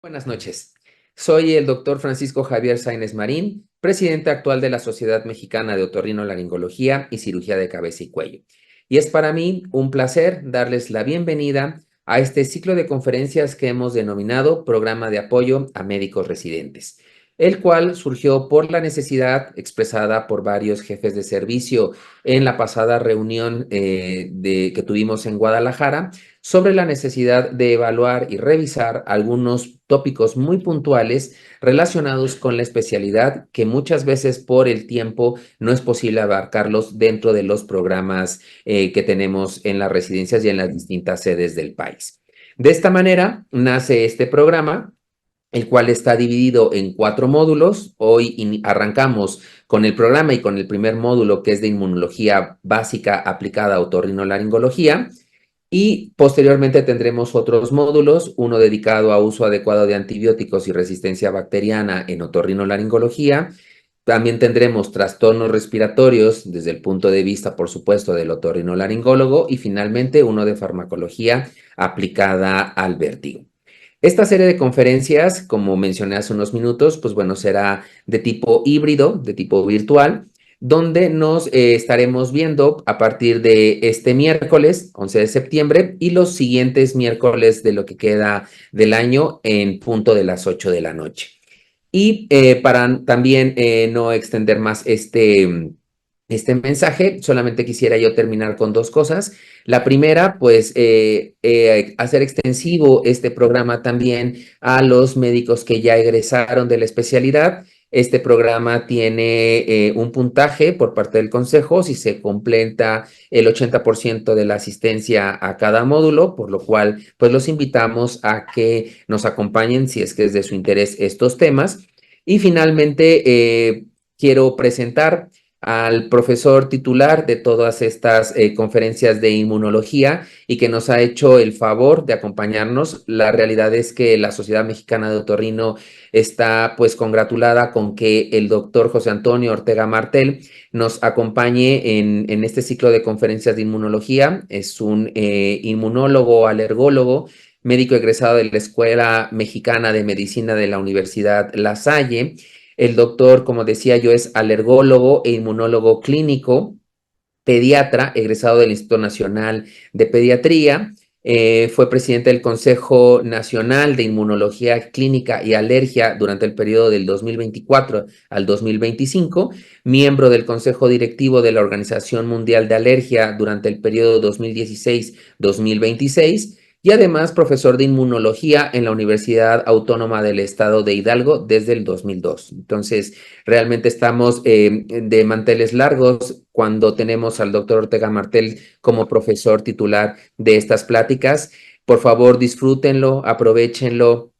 Buenas noches. Soy el doctor Francisco Javier Sáenz Marín, presidente actual de la Sociedad Mexicana de Otorrinolaringología y Cirugía de Cabeza y Cuello. Y es para mí un placer darles la bienvenida a este ciclo de conferencias que hemos denominado Programa de Apoyo a Médicos Residentes, el cual surgió por la necesidad expresada por varios jefes de servicio en la pasada reunión que tuvimos en Guadalajara, sobre la necesidad de evaluar y revisar algunos tópicos muy puntuales relacionados con la especialidad que muchas veces por el tiempo no es posible abarcarlos dentro de los programas que tenemos en las residencias y en las distintas sedes del país. De esta manera nace este programa, el cual está dividido en 4 módulos. Hoy arrancamos con el programa y con el primer módulo, que es de inmunología básica aplicada a otorrinolaringología. Y posteriormente tendremos otros módulos, uno dedicado a uso adecuado de antibióticos y resistencia bacteriana en otorrinolaringología. También tendremos trastornos respiratorios desde el punto de vista, por supuesto, del otorrinolaringólogo, y finalmente uno de farmacología aplicada al vértigo. Esta serie de conferencias, como mencioné hace unos minutos, pues bueno, será de tipo híbrido, de tipo virtual, donde nos estaremos viendo a partir de este miércoles, 11 de septiembre, y los siguientes miércoles de lo que queda del año en punto de las 8 de la noche. Y para también no extender más este mensaje, solamente quisiera yo terminar con 2 cosas. La primera, pues, hacer extensivo este programa también a los médicos que ya egresaron de la especialidad. Este programa tiene un puntaje por parte del consejo si se completa el 80% de la asistencia a cada módulo, por lo cual, pues, los invitamos a que nos acompañen si es que es de su interés estos temas. Y finalmente, quiero presentar al profesor titular de todas estas conferencias de inmunología y que nos ha hecho el favor de acompañarnos. La realidad es que la Sociedad Mexicana de Otorrino está pues congratulada con que el doctor José Antonio Ortega Martel nos acompañe en este ciclo de conferencias de inmunología. Es un inmunólogo, alergólogo, médico egresado de la Escuela Mexicana de Medicina de la Universidad La Salle. El doctor, como decía yo, es alergólogo e inmunólogo clínico, pediatra, egresado del Instituto Nacional de Pediatría. Fue presidente del Consejo Nacional de Inmunología Clínica y Alergia durante el periodo del 2024 al 2025, miembro del Consejo Directivo de la Organización Mundial de Alergia durante el periodo 2016-2026, y además profesor de inmunología en la Universidad Autónoma del Estado de Hidalgo desde el 2002. Entonces, realmente estamos de manteles largos cuando tenemos al doctor Ortega Martel como profesor titular de estas pláticas. Por favor, disfrútenlo, aprovéchenlo,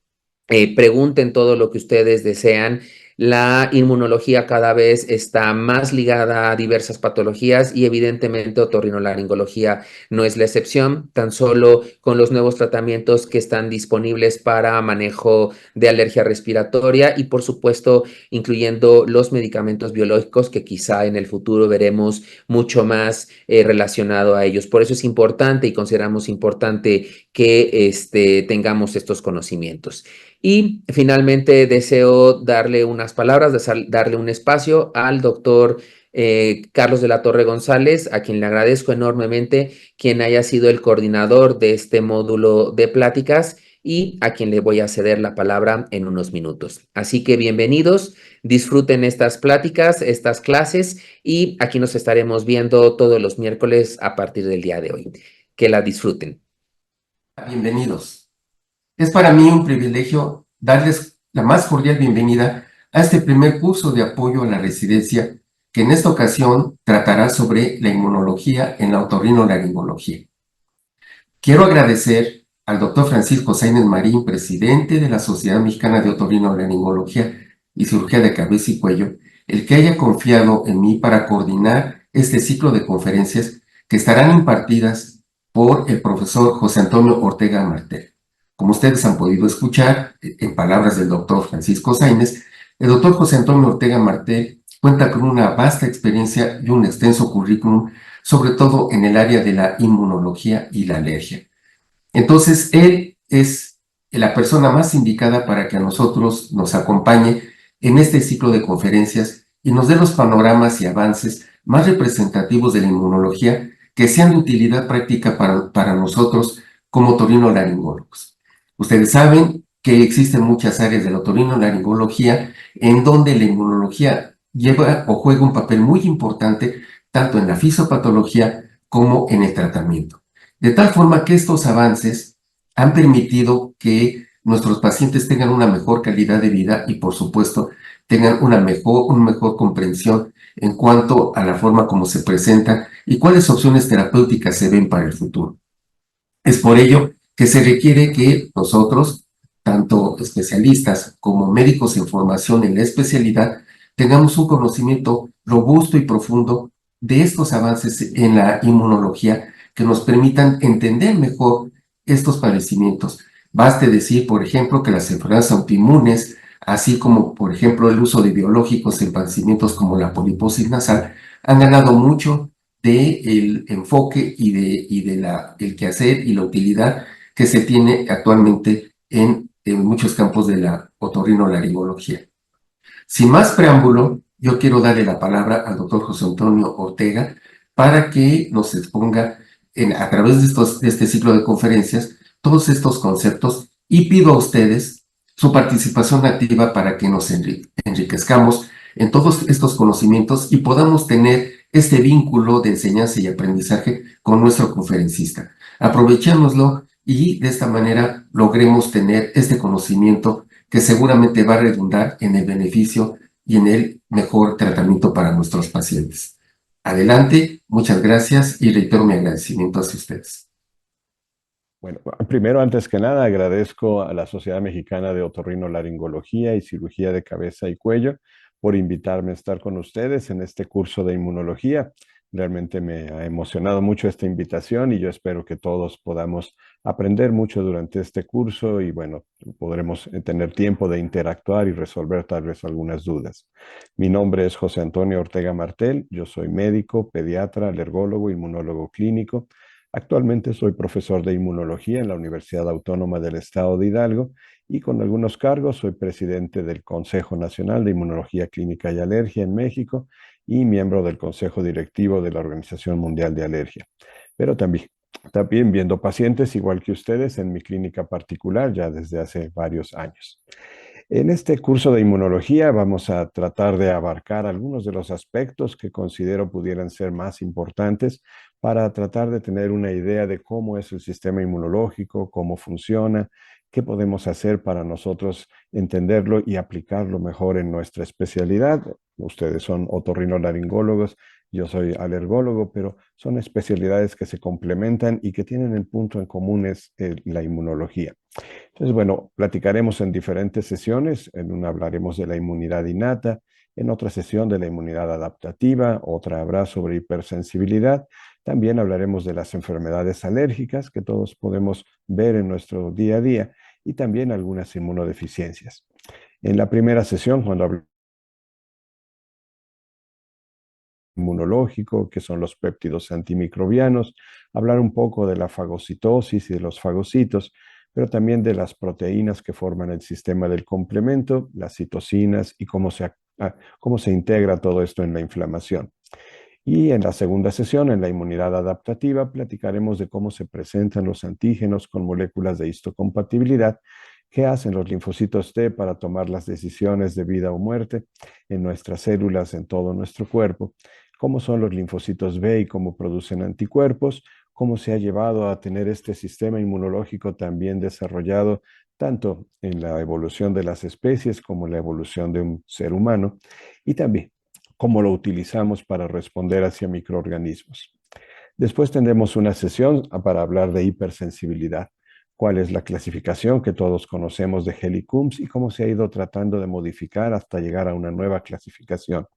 pregunten todo lo que ustedes desean. La inmunología cada vez está más ligada a diversas patologías y evidentemente otorrinolaringología no es la excepción, tan solo con los nuevos tratamientos que están disponibles para manejo de alergia respiratoria y por supuesto incluyendo los medicamentos biológicos que quizá en el futuro veremos mucho más relacionado a ellos. Por eso es importante y consideramos importante que tengamos estos conocimientos. Y finalmente deseo darle unas palabras, darle un espacio al doctor Carlos de la Torre González, a quien le agradezco enormemente quien haya sido el coordinador de este módulo de pláticas y a quien le voy a ceder la palabra en unos minutos. Así que bienvenidos, disfruten estas pláticas, estas clases y aquí nos estaremos viendo todos los miércoles a partir del día de hoy. Que la disfruten. Bienvenidos. Es para mí un privilegio darles la más cordial bienvenida a este primer curso de apoyo a la residencia que en esta ocasión tratará sobre la inmunología en la otorrinolaringología. Quiero agradecer al doctor Francisco Sáenz Marín, presidente de la Sociedad Mexicana de Otorrinolaringología y Cirugía de Cabeza y Cuello, el que haya confiado en mí para coordinar este ciclo de conferencias que estarán impartidas por el profesor José Antonio Ortega Martel. Como ustedes han podido escuchar, en palabras del doctor Francisco Sáenz, el doctor José Antonio Ortega Martel cuenta con una vasta experiencia y un extenso currículum, sobre todo en el área de la inmunología y la alergia. Entonces, él es la persona más indicada para que a nosotros nos acompañe en este ciclo de conferencias y nos dé los panoramas y avances más representativos de la inmunología que sean de utilidad práctica para nosotros como otorrinolaringólogos. Ustedes saben que existen muchas áreas de la otorrinolaringología en donde la inmunología lleva o juega un papel muy importante tanto en la fisiopatología como en el tratamiento. De tal forma que estos avances han permitido que nuestros pacientes tengan una mejor calidad de vida y, por supuesto, tengan una mejor comprensión en cuanto a la forma como se presentan y cuáles opciones terapéuticas se ven para el futuro. Es por ello que se requiere que nosotros, tanto especialistas como médicos en formación en la especialidad, tengamos un conocimiento robusto y profundo de estos avances en la inmunología que nos permitan entender mejor estos padecimientos. Baste decir, por ejemplo, que las enfermedades autoinmunes, así como, por ejemplo, el uso de biológicos en padecimientos como la poliposis nasal, han ganado mucho del enfoque y el quehacer y la utilidad que se tiene actualmente en muchos campos de la otorrinolaringología. Sin más preámbulo, yo quiero darle la palabra al doctor José Antonio Ortega para que nos exponga a través de este ciclo de conferencias todos estos conceptos y pido a ustedes su participación activa para que nos enriquezcamos en todos estos conocimientos y podamos tener este vínculo de enseñanza y aprendizaje con nuestro conferencista. Aprovechémoslo y de esta manera logremos tener este conocimiento que seguramente va a redundar en el beneficio y en el mejor tratamiento para nuestros pacientes. Adelante, muchas gracias y reitero mi agradecimiento hacia ustedes. Bueno, primero, antes que nada, agradezco a la Sociedad Mexicana de Otorrinolaringología y Cirugía de Cabeza y Cuello por invitarme a estar con ustedes en este curso de inmunología. Realmente me ha emocionado mucho esta invitación y yo espero que todos podamos aprender mucho durante este curso y bueno, podremos tener tiempo de interactuar y resolver tal vez algunas dudas. Mi nombre es José Antonio Ortega Martel, yo soy médico, pediatra, alergólogo, inmunólogo clínico. Actualmente soy profesor de inmunología en la Universidad Autónoma del Estado de Hidalgo y con algunos cargos soy presidente del Consejo Nacional de Inmunología Clínica y Alergia en México y miembro del Consejo Directivo de la Organización Mundial de Alergia. Pero también viendo pacientes igual que ustedes en mi clínica particular ya desde hace varios años. En este curso de inmunología vamos a tratar de abarcar algunos de los aspectos que considero pudieran ser más importantes para tratar de tener una idea de cómo es el sistema inmunológico, cómo funciona, qué podemos hacer para nosotros entenderlo y aplicarlo mejor en nuestra especialidad. Ustedes son otorrinolaringólogos yo soy alergólogo, pero son especialidades que se complementan y que tienen el punto en común es la inmunología. Entonces, bueno, platicaremos en diferentes sesiones. En una hablaremos de la inmunidad innata, en otra sesión de la inmunidad adaptativa, otra habrá sobre hipersensibilidad. También hablaremos de las enfermedades alérgicas que todos podemos ver en nuestro día a día y también algunas inmunodeficiencias. En la primera sesión, cuando hablamos inmunológico, que son los péptidos antimicrobianos, hablar un poco de la fagocitosis y de los fagocitos, pero también de las proteínas que forman el sistema del complemento, las citocinas y cómo se integra todo esto en la inflamación. Y en la segunda sesión, en la inmunidad adaptativa, platicaremos de cómo se presentan los antígenos con moléculas de histocompatibilidad, qué hacen los linfocitos T para tomar las decisiones de vida o muerte en nuestras células, en todo nuestro cuerpo, cómo son los linfocitos B y cómo producen anticuerpos, cómo se ha llevado a tener este sistema inmunológico también desarrollado tanto en la evolución de las especies como en la evolución de un ser humano, y también cómo lo utilizamos para responder hacia microorganismos. Después tendremos una sesión para hablar de hipersensibilidad, cuál es la clasificación que todos conocemos de Helicobacter y cómo se ha ido tratando de modificar hasta llegar a una nueva clasificación.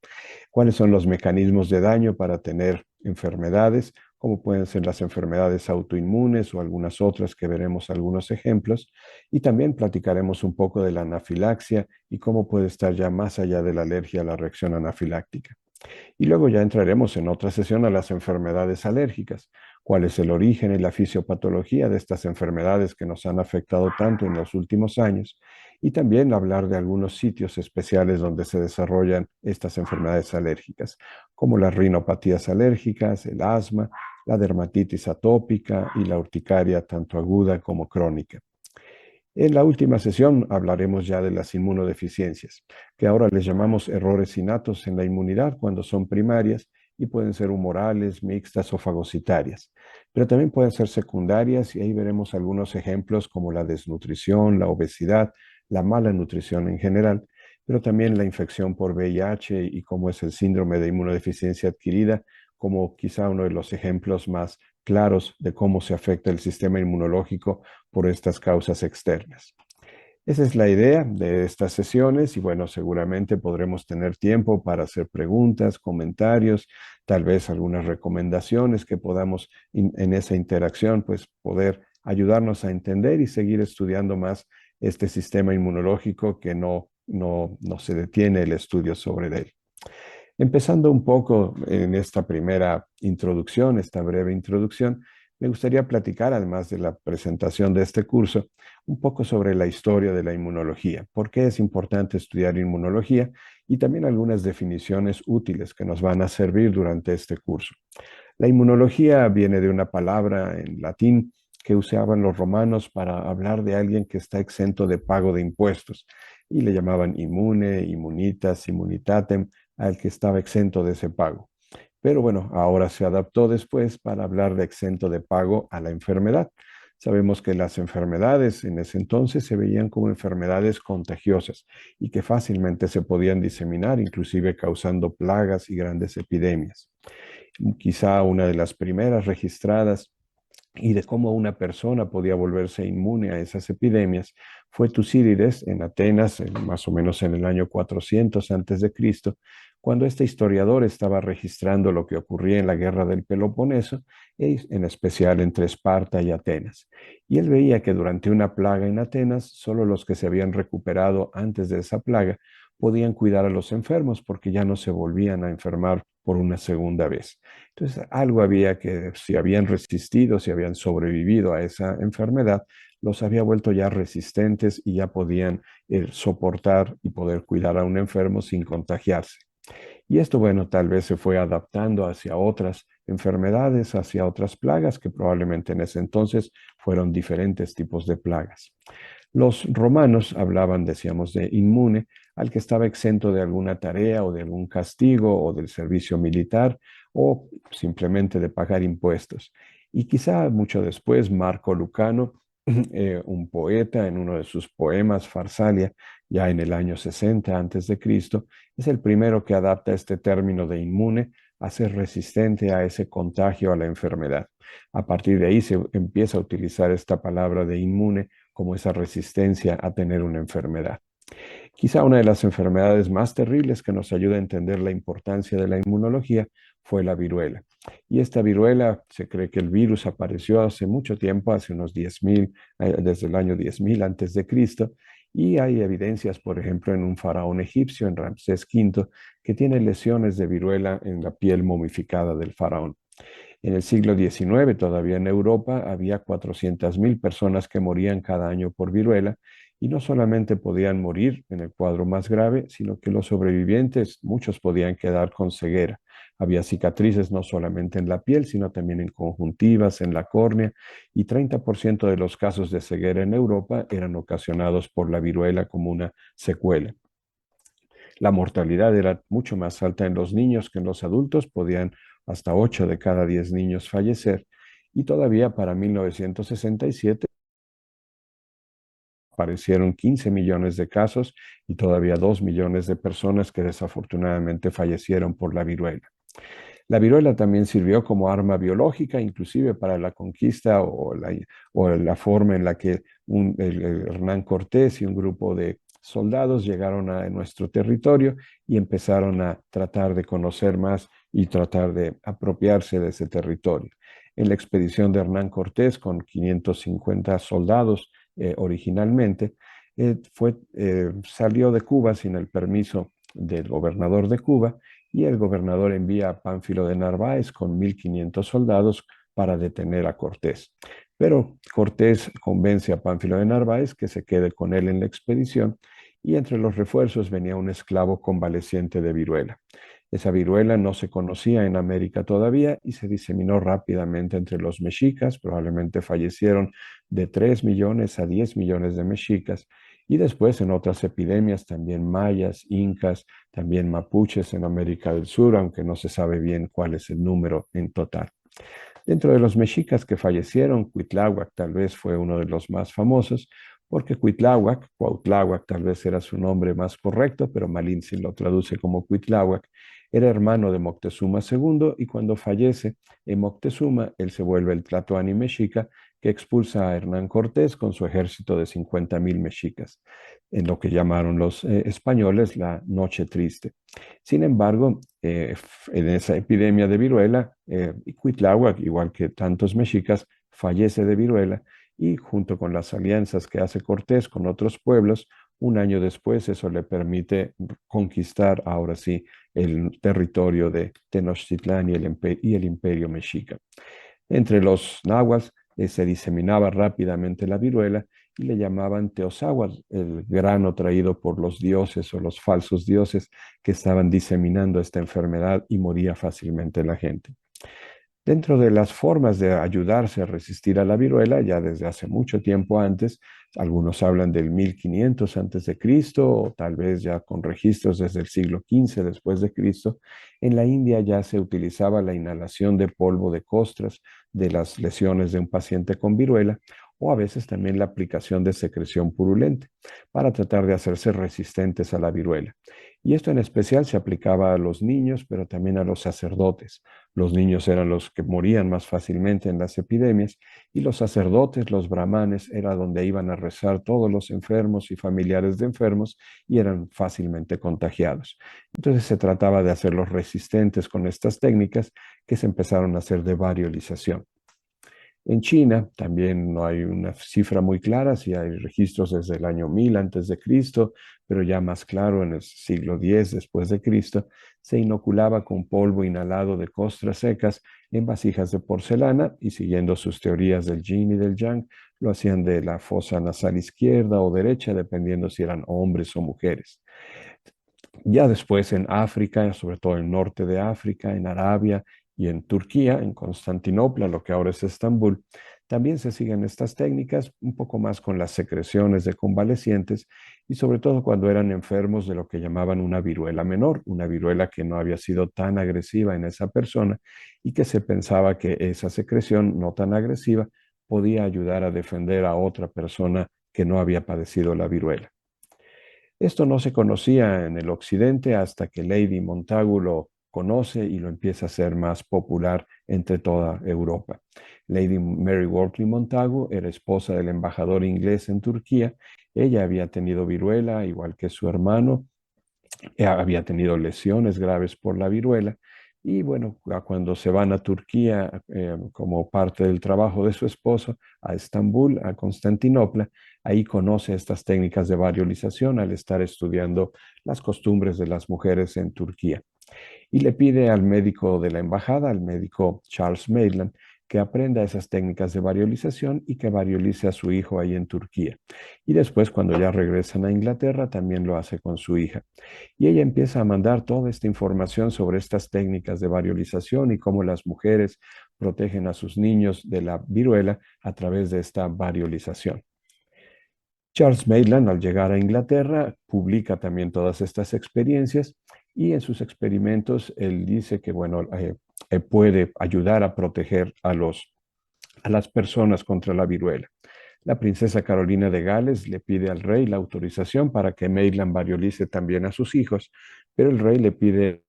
Cuáles son los mecanismos de daño para tener enfermedades, como pueden ser las enfermedades autoinmunes o algunas otras que veremos algunos ejemplos. Y también platicaremos un poco de la anafilaxia y cómo puede estar ya más allá de la alergia a la reacción anafiláctica. Y luego ya entraremos en otra sesión a las enfermedades alérgicas, cuál es el origen y la fisiopatología de estas enfermedades que nos han afectado tanto en los últimos años, y también hablar de algunos sitios especiales donde se desarrollan estas enfermedades alérgicas, como las rinopatías alérgicas, el asma, la dermatitis atópica y la urticaria tanto aguda como crónica. En la última sesión hablaremos ya de las inmunodeficiencias, que ahora les llamamos errores innatos en la inmunidad cuando son primarias y pueden ser humorales, mixtas o fagocitarias, pero también pueden ser secundarias y ahí veremos algunos ejemplos como la desnutrición, la obesidad, la mala nutrición en general, pero también la infección por VIH y cómo es el síndrome de inmunodeficiencia adquirida, como quizá uno de los ejemplos más claros de cómo se afecta el sistema inmunológico por estas causas externas. Esa es la idea de estas sesiones y bueno, seguramente podremos tener tiempo para hacer preguntas, comentarios, tal vez algunas recomendaciones que podamos en esa interacción pues poder ayudarnos a entender y seguir estudiando más este sistema inmunológico que no se detiene el estudio sobre él. Empezando un poco en esta primera introducción, esta breve introducción, me gustaría platicar, además de la presentación de este curso, un poco sobre la historia de la inmunología, por qué es importante estudiar inmunología y también algunas definiciones útiles que nos van a servir durante este curso. La inmunología viene de una palabra en latín que usaban los romanos para hablar de alguien que está exento de pago de impuestos y le llamaban immune, immunitas, immunitatem al que estaba exento de ese pago. Pero bueno, ahora se adaptó después para hablar de exento de pago a la enfermedad. Sabemos que las enfermedades en ese entonces se veían como enfermedades contagiosas y que fácilmente se podían diseminar, inclusive causando plagas y grandes epidemias. Quizá una de las primeras registradas y de cómo una persona podía volverse inmune a esas epidemias fue Tucídides en Atenas, más o menos en el año 400 antes de Cristo, cuando este historiador estaba registrando lo que ocurría en la guerra del Peloponeso, en especial entre Esparta y Atenas. Y él veía que durante una plaga en Atenas, solo los que se habían recuperado antes de esa plaga podían cuidar a los enfermos porque ya no se volvían a enfermar por una segunda vez. Entonces, algo había que, si habían resistido, si habían sobrevivido a esa enfermedad, los había vuelto ya resistentes y ya podían soportar y poder cuidar a un enfermo sin contagiarse. Y esto, bueno, tal vez se fue adaptando hacia otras enfermedades, hacia otras plagas que probablemente en ese entonces fueron diferentes tipos de plagas. Los romanos hablaban, decíamos, de inmune al que estaba exento de alguna tarea o de algún castigo o del servicio militar o simplemente de pagar impuestos. Y quizá mucho después Marco Lucano, un poeta, en uno de sus poemas, Farsalia, ya en el año 60 antes de Cristo, es el primero que adapta este término de inmune a ser resistente a ese contagio, a la enfermedad. A partir de ahí se empieza a utilizar esta palabra de inmune como esa resistencia a tener una enfermedad. Quizá una de las enfermedades más terribles que nos ayuda a entender la importancia de la inmunología fue la viruela. Y esta viruela, se cree que el virus apareció hace mucho tiempo, hace unos 10.000, desde el año 10.000 antes de Cristo, y hay evidencias, por ejemplo, en un faraón egipcio, en Ramsés V, que tiene lesiones de viruela en la piel momificada del faraón. En el siglo XIX, todavía en Europa, había 400.000 personas que morían cada año por viruela y no solamente podían morir en el cuadro más grave, sino que los sobrevivientes, muchos podían quedar con ceguera. Había cicatrices no solamente en la piel, sino también en conjuntivas, en la córnea, y 30% de los casos de ceguera en Europa eran ocasionados por la viruela como una secuela. La mortalidad era mucho más alta en los niños que en los adultos, podían hasta 8 de cada 10 niños fallecer, y todavía para 1967 aparecieron 15 millones de casos y todavía 2 millones de personas que desafortunadamente fallecieron por la viruela. La viruela también sirvió como arma biológica, inclusive para la conquista o la forma en la que el Hernán Cortés y un grupo de soldados llegaron a nuestro territorio y empezaron a tratar de conocer más y tratar de apropiarse de ese territorio. En la expedición de Hernán Cortés, con 550 soldados originalmente, salió de Cuba sin el permiso del gobernador de Cuba, y el gobernador envía a Pánfilo de Narváez con 1.500 soldados para detener a Cortés. Pero Cortés convence a Pánfilo de Narváez que se quede con él en la expedición, y entre los refuerzos venía un esclavo convaleciente de viruela. Esa viruela no se conocía en América todavía y se diseminó rápidamente entre los mexicas. Probablemente fallecieron de 3 millones a 10 millones de mexicas, y después en otras epidemias también mayas, incas, también mapuches en América del Sur, aunque no se sabe bien cuál es el número en total. Dentro de los mexicas que fallecieron, Cuitláhuac tal vez fue uno de los más famosos, porque Cuautláhuac tal vez era su nombre más correcto, pero Malintzin lo traduce como Cuitláhuac, era hermano de Moctezuma II, y cuando fallece en Moctezuma, él se vuelve el Tlatoani mexica que expulsa a Hernán Cortés con su ejército de 50.000 mexicas, en lo que llamaron los españoles la Noche Triste. Sin embargo, en esa epidemia de viruela, Cuitláhuac, igual que tantos mexicas, fallece de viruela, y junto con las alianzas que hace Cortés con otros pueblos, un año después eso le permite conquistar ahora sí el territorio de Tenochtitlán y el imperio mexica. Entre los nahuas se diseminaba rápidamente la viruela y le llamaban teozáhuatl, el grano traído por los dioses o los falsos dioses que estaban diseminando esta enfermedad, y moría fácilmente la gente. Dentro de las formas de ayudarse a resistir a la viruela, ya desde hace mucho tiempo antes, algunos hablan del 1500 antes de Cristo, o tal vez ya con registros desde el siglo XV después de Cristo, en la India ya se utilizaba la inhalación de polvo de costras de las lesiones de un paciente con viruela, o a veces también la aplicación de secreción purulente para tratar de hacerse resistentes a la viruela. Y esto en especial se aplicaba a los niños, pero también a los sacerdotes. Los niños eran los que morían más fácilmente en las epidemias, y los sacerdotes, los brahmanes, era donde iban a rezar todos los enfermos y familiares de enfermos, y eran fácilmente contagiados. Entonces se trataba de hacerlos resistentes con estas técnicas que se empezaron a hacer de variolización. En China también no hay una cifra muy clara, si hay registros desde el año 1000 antes de Cristo, pero ya más claro en el siglo X después de Cristo, se inoculaba con polvo inhalado de costras secas en vasijas de porcelana, y siguiendo sus teorías del yin y del yang, lo hacían de la fosa nasal izquierda o derecha, dependiendo si eran hombres o mujeres. Ya después en África, sobre todo en el norte de África, en Arabia y en Turquía, en Constantinopla, lo que ahora es Estambul, también se siguen estas técnicas, un poco más con las secreciones de convalecientes, y sobre todo cuando eran enfermos de lo que llamaban una viruela menor, una viruela que no había sido tan agresiva en esa persona, y que se pensaba que esa secreción no tan agresiva podía ayudar a defender a otra persona que no había padecido la viruela. Esto no se conocía en el occidente hasta que Lady Montagu lo conoce y lo empieza a hacer más popular entre toda Europa. Lady Mary Wortley Montagu era esposa del embajador inglés en Turquía. Ella había tenido viruela, igual que su hermano, había tenido lesiones graves por la viruela. Y bueno, cuando se van a Turquía como parte del trabajo de su esposo, a Estambul, a Constantinopla, ahí conoce estas técnicas de variolización al estar estudiando las costumbres de las mujeres en Turquía. Y le pide al médico de la embajada, al médico Charles Maitland, que aprenda esas técnicas de variolización y que variolice a su hijo ahí en Turquía. Y después, cuando ya regresan a Inglaterra, también lo hace con su hija. Y ella empieza a mandar toda esta información sobre estas técnicas de variolización y cómo las mujeres protegen a sus niños de la viruela a través de esta variolización. Charles Maitland, al llegar a Inglaterra, publica también todas estas experiencias y en sus experimentos él dice que, bueno, puede ayudar a proteger a las personas contra la viruela. La princesa Carolina de Gales le pide al rey la autorización para que Maitland variolice también a sus hijos, pero el rey le pide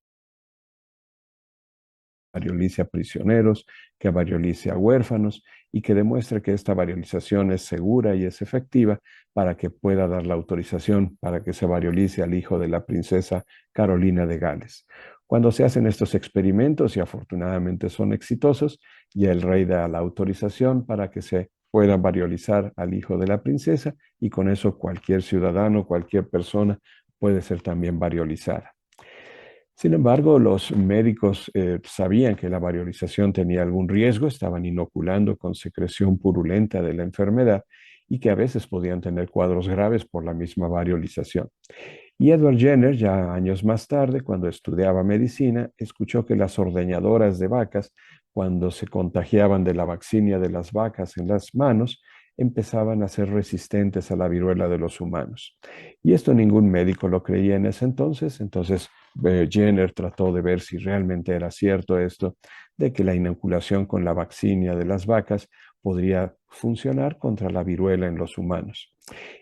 variolice a prisioneros, que variolice a huérfanos y que demuestre que esta variolización es segura y es efectiva para que pueda dar la autorización para que se variolice al hijo de la princesa Carolina de Gales. Cuando se hacen estos experimentos y afortunadamente son exitosos, ya el rey da la autorización para que se pueda variolizar al hijo de la princesa y con eso cualquier ciudadano, cualquier persona puede ser también variolizada. Sin embargo, los médicos sabían que la variolización tenía algún riesgo, estaban inoculando con secreción purulenta de la enfermedad y que a veces podían tener cuadros graves por la misma variolización. Y Edward Jenner, ya años más tarde, cuando estudiaba medicina, escuchó que las ordeñadoras de vacas, cuando se contagiaban de la vaccinia de las vacas en las manos, empezaban a ser resistentes a la viruela de los humanos. Y esto ningún médico lo creía en ese entonces Jenner trató de ver si realmente era cierto esto, de que la inoculación con la vaccinia de las vacas podría funcionar contra la viruela en los humanos.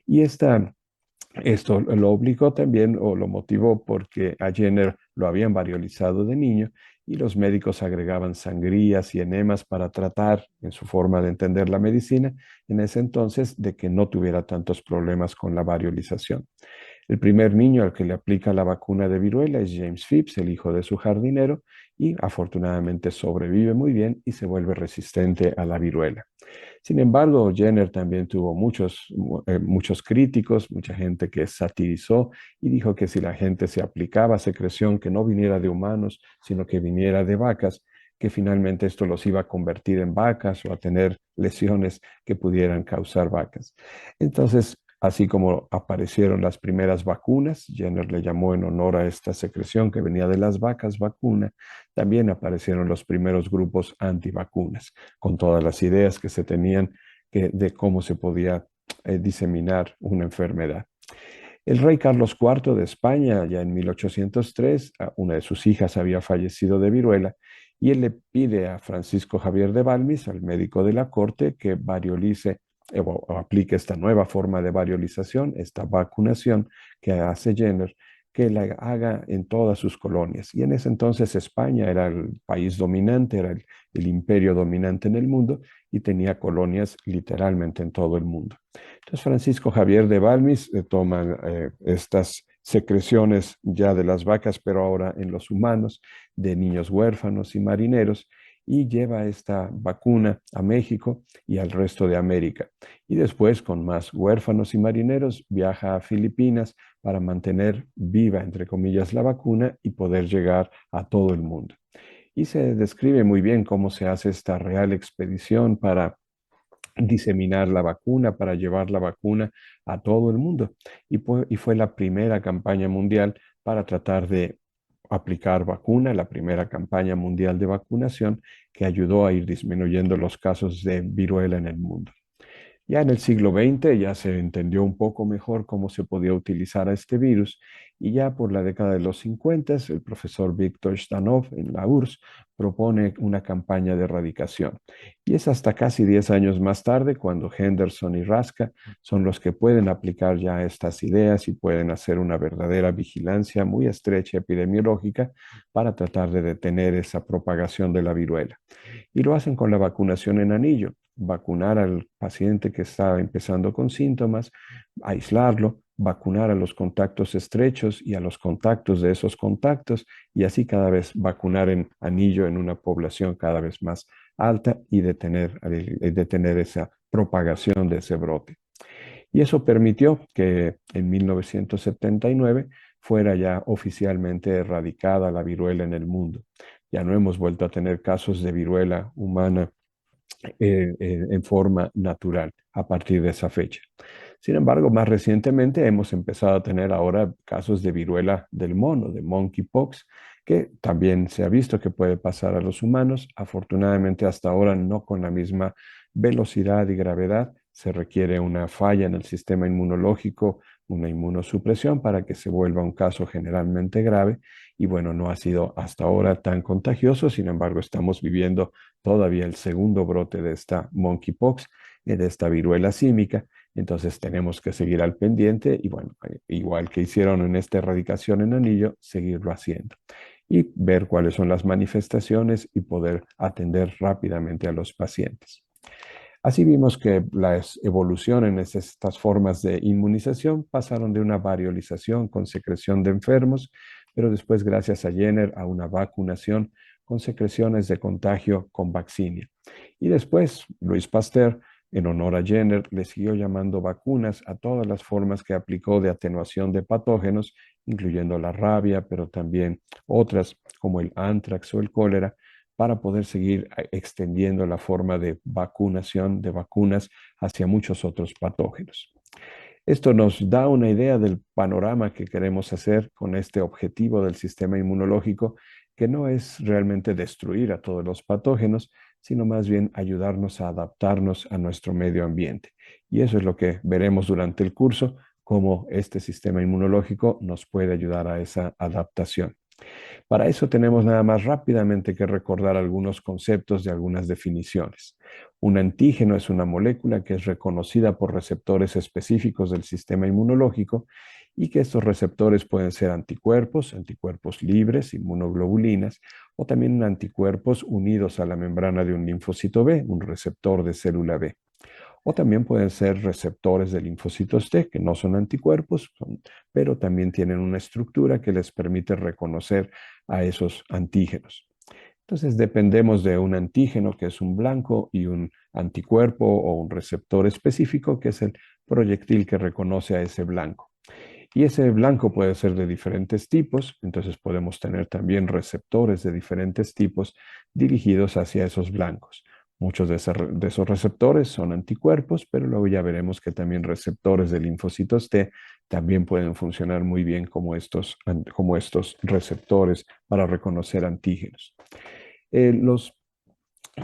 Y esto lo obligó también o lo motivó porque a Jenner lo habían variolizado de niño y los médicos agregaban sangrías y enemas para tratar, en su forma de entender la medicina, en ese entonces de que no tuviera tantos problemas con la variolización. El primer niño al que le aplica la vacuna de viruela es James Phipps, el hijo de su jardinero, y afortunadamente sobrevive muy bien y se vuelve resistente a la viruela. Sin embargo, Jenner también tuvo muchos críticos, mucha gente que satirizó y dijo que si la gente se aplicaba secreción que no viniera de humanos, sino que viniera de vacas, que finalmente esto los iba a convertir en vacas o a tener lesiones que pudieran causar vacas. Entonces, así como aparecieron las primeras vacunas, Jenner le llamó en honor a esta secreción que venía de las vacas vacuna, también aparecieron los primeros grupos antivacunas, con todas las ideas que se tenían de cómo se podía diseminar una enfermedad. El rey Carlos IV de España, ya en 1803, una de sus hijas había fallecido de viruela y él le pide a Francisco Javier de Balmis, al médico de la corte, que variolice o aplique esta nueva forma de variolización, esta vacunación que hace Jenner, que la haga en todas sus colonias. Y en ese entonces España era el país dominante, era el imperio dominante en el mundo y tenía colonias literalmente en todo el mundo. Entonces Francisco Javier de Balmis toma estas secreciones ya de las vacas, pero ahora en los humanos, de niños huérfanos y marineros, y lleva esta vacuna a México y al resto de América. Y después, con más huérfanos y marineros, viaja a Filipinas para mantener viva, entre comillas, la vacuna y poder llegar a todo el mundo. Y se describe muy bien cómo se hace esta real expedición para diseminar la vacuna, para llevar la vacuna a todo el mundo. Y fue la primera campaña mundial para tratar de aplicar vacuna, la primera campaña mundial de vacunación que ayudó a ir disminuyendo los casos de viruela en el mundo. Ya en el siglo XX ya se entendió un poco mejor cómo se podía utilizar a este virus y ya por la década de los 50 el profesor Víctor Stanov en la URSS propone una campaña de erradicación. Y es hasta casi 10 años más tarde cuando Henderson y Raska son los que pueden aplicar ya estas ideas y pueden hacer una verdadera vigilancia muy estrecha epidemiológica para tratar de detener esa propagación de la viruela. Y lo hacen con la vacunación en anillo, vacunar al paciente que está empezando con síntomas, aislarlo, vacunar a los contactos estrechos y a los contactos de esos contactos, y así cada vez vacunar en anillo en una población cada vez más alta y detener esa propagación de ese brote. Y eso permitió que en 1979 fuera ya oficialmente erradicada la viruela en el mundo. Ya no hemos vuelto a tener casos de viruela humana en forma natural a partir de esa fecha. Sin embargo, más recientemente hemos empezado a tener ahora casos de viruela del mono, de monkeypox, que también se ha visto que puede pasar a los humanos. Afortunadamente, hasta ahora no con la misma velocidad y gravedad. Se requiere una falla en el sistema inmunológico, una inmunosupresión para que se vuelva un caso generalmente grave. Y bueno, no ha sido hasta ahora tan contagioso. Sin embargo, estamos viviendo todavía el segundo brote de esta monkeypox, de esta viruela símica. Entonces tenemos que seguir al pendiente y bueno, igual que hicieron en esta erradicación en anillo, seguirlo haciendo y ver cuáles son las manifestaciones y poder atender rápidamente a los pacientes. Así vimos que las evoluciones en estas formas de inmunización pasaron de una variolización con secreción de enfermos, pero después, gracias a Jenner, a una vacunación con secreciones de contagio con vaccinia. Y después, Louis Pasteur, en honor a Jenner, le siguió llamando vacunas a todas las formas que aplicó de atenuación de patógenos, incluyendo la rabia, pero también otras como el anthrax o el cólera, para poder seguir extendiendo la forma de vacunación de vacunas hacia muchos otros patógenos. Esto nos da una idea del panorama que queremos hacer con este objetivo del sistema inmunológico, que no es realmente destruir a todos los patógenos, sino más bien ayudarnos a adaptarnos a nuestro medio ambiente. Y eso es lo que veremos durante el curso, cómo este sistema inmunológico nos puede ayudar a esa adaptación. Para eso tenemos nada más rápidamente que recordar algunos conceptos de algunas definiciones. Un antígeno es una molécula que es reconocida por receptores específicos del sistema inmunológico y que estos receptores pueden ser anticuerpos, anticuerpos libres, inmunoglobulinas, o también anticuerpos unidos a la membrana de un linfocito B, un receptor de célula B. O también pueden ser receptores de linfocitos T, que no son anticuerpos, pero también tienen una estructura que les permite reconocer a esos antígenos. Entonces dependemos de un antígeno que es un blanco y un anticuerpo o un receptor específico que es el proyectil que reconoce a ese blanco. Y ese blanco puede ser de diferentes tipos, entonces podemos tener también receptores de diferentes tipos dirigidos hacia esos blancos. Muchos de esos receptores son anticuerpos, pero luego ya veremos que también receptores de linfocitos T también pueden funcionar muy bien como estos receptores para reconocer antígenos. Los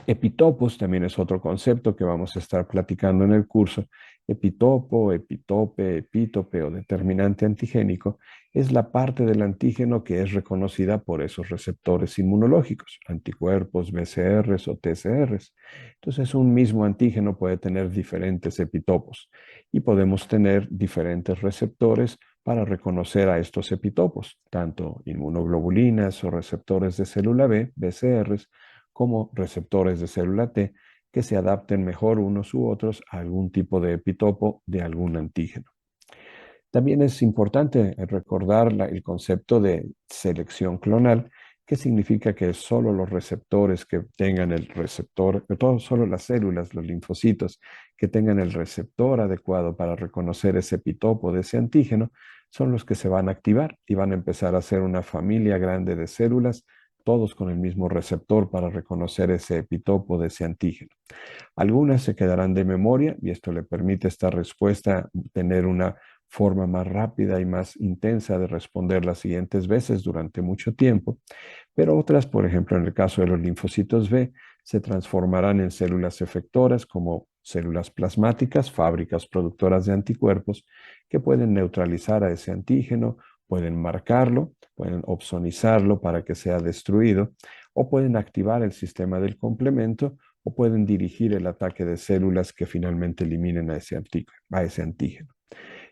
epitopos también es otro concepto que vamos a estar platicando en el curso. Epitopo, epitope, epítope o determinante antigénico es la parte del antígeno que es reconocida por esos receptores inmunológicos, anticuerpos, BCRs o TCRs. Entonces, un mismo antígeno puede tener diferentes epitopos y podemos tener diferentes receptores para reconocer a estos epitopos, tanto inmunoglobulinas o receptores de célula B, BCRs, como receptores de célula T que se adapten mejor unos u otros a algún tipo de epitopo de algún antígeno. También es importante recordar el concepto de selección clonal, que significa que solo los receptores que tengan el receptor, solo las células, los linfocitos, que tengan el receptor adecuado para reconocer ese epitopo de ese antígeno, son los que se van a activar y van a empezar a hacer una familia grande de células, todos con el mismo receptor para reconocer ese epitopo de ese antígeno. Algunas se quedarán de memoria y esto le permite a esta respuesta tener una forma más rápida y más intensa de responder las siguientes veces durante mucho tiempo, pero otras, por ejemplo, en el caso de los linfocitos B, se transformarán en células efectoras como células plasmáticas, fábricas productoras de anticuerpos que pueden neutralizar a ese antígeno, pueden marcarlo, pueden opsonizarlo para que sea destruido, o pueden activar el sistema del complemento, o pueden dirigir el ataque de células que finalmente eliminen a ese antígeno.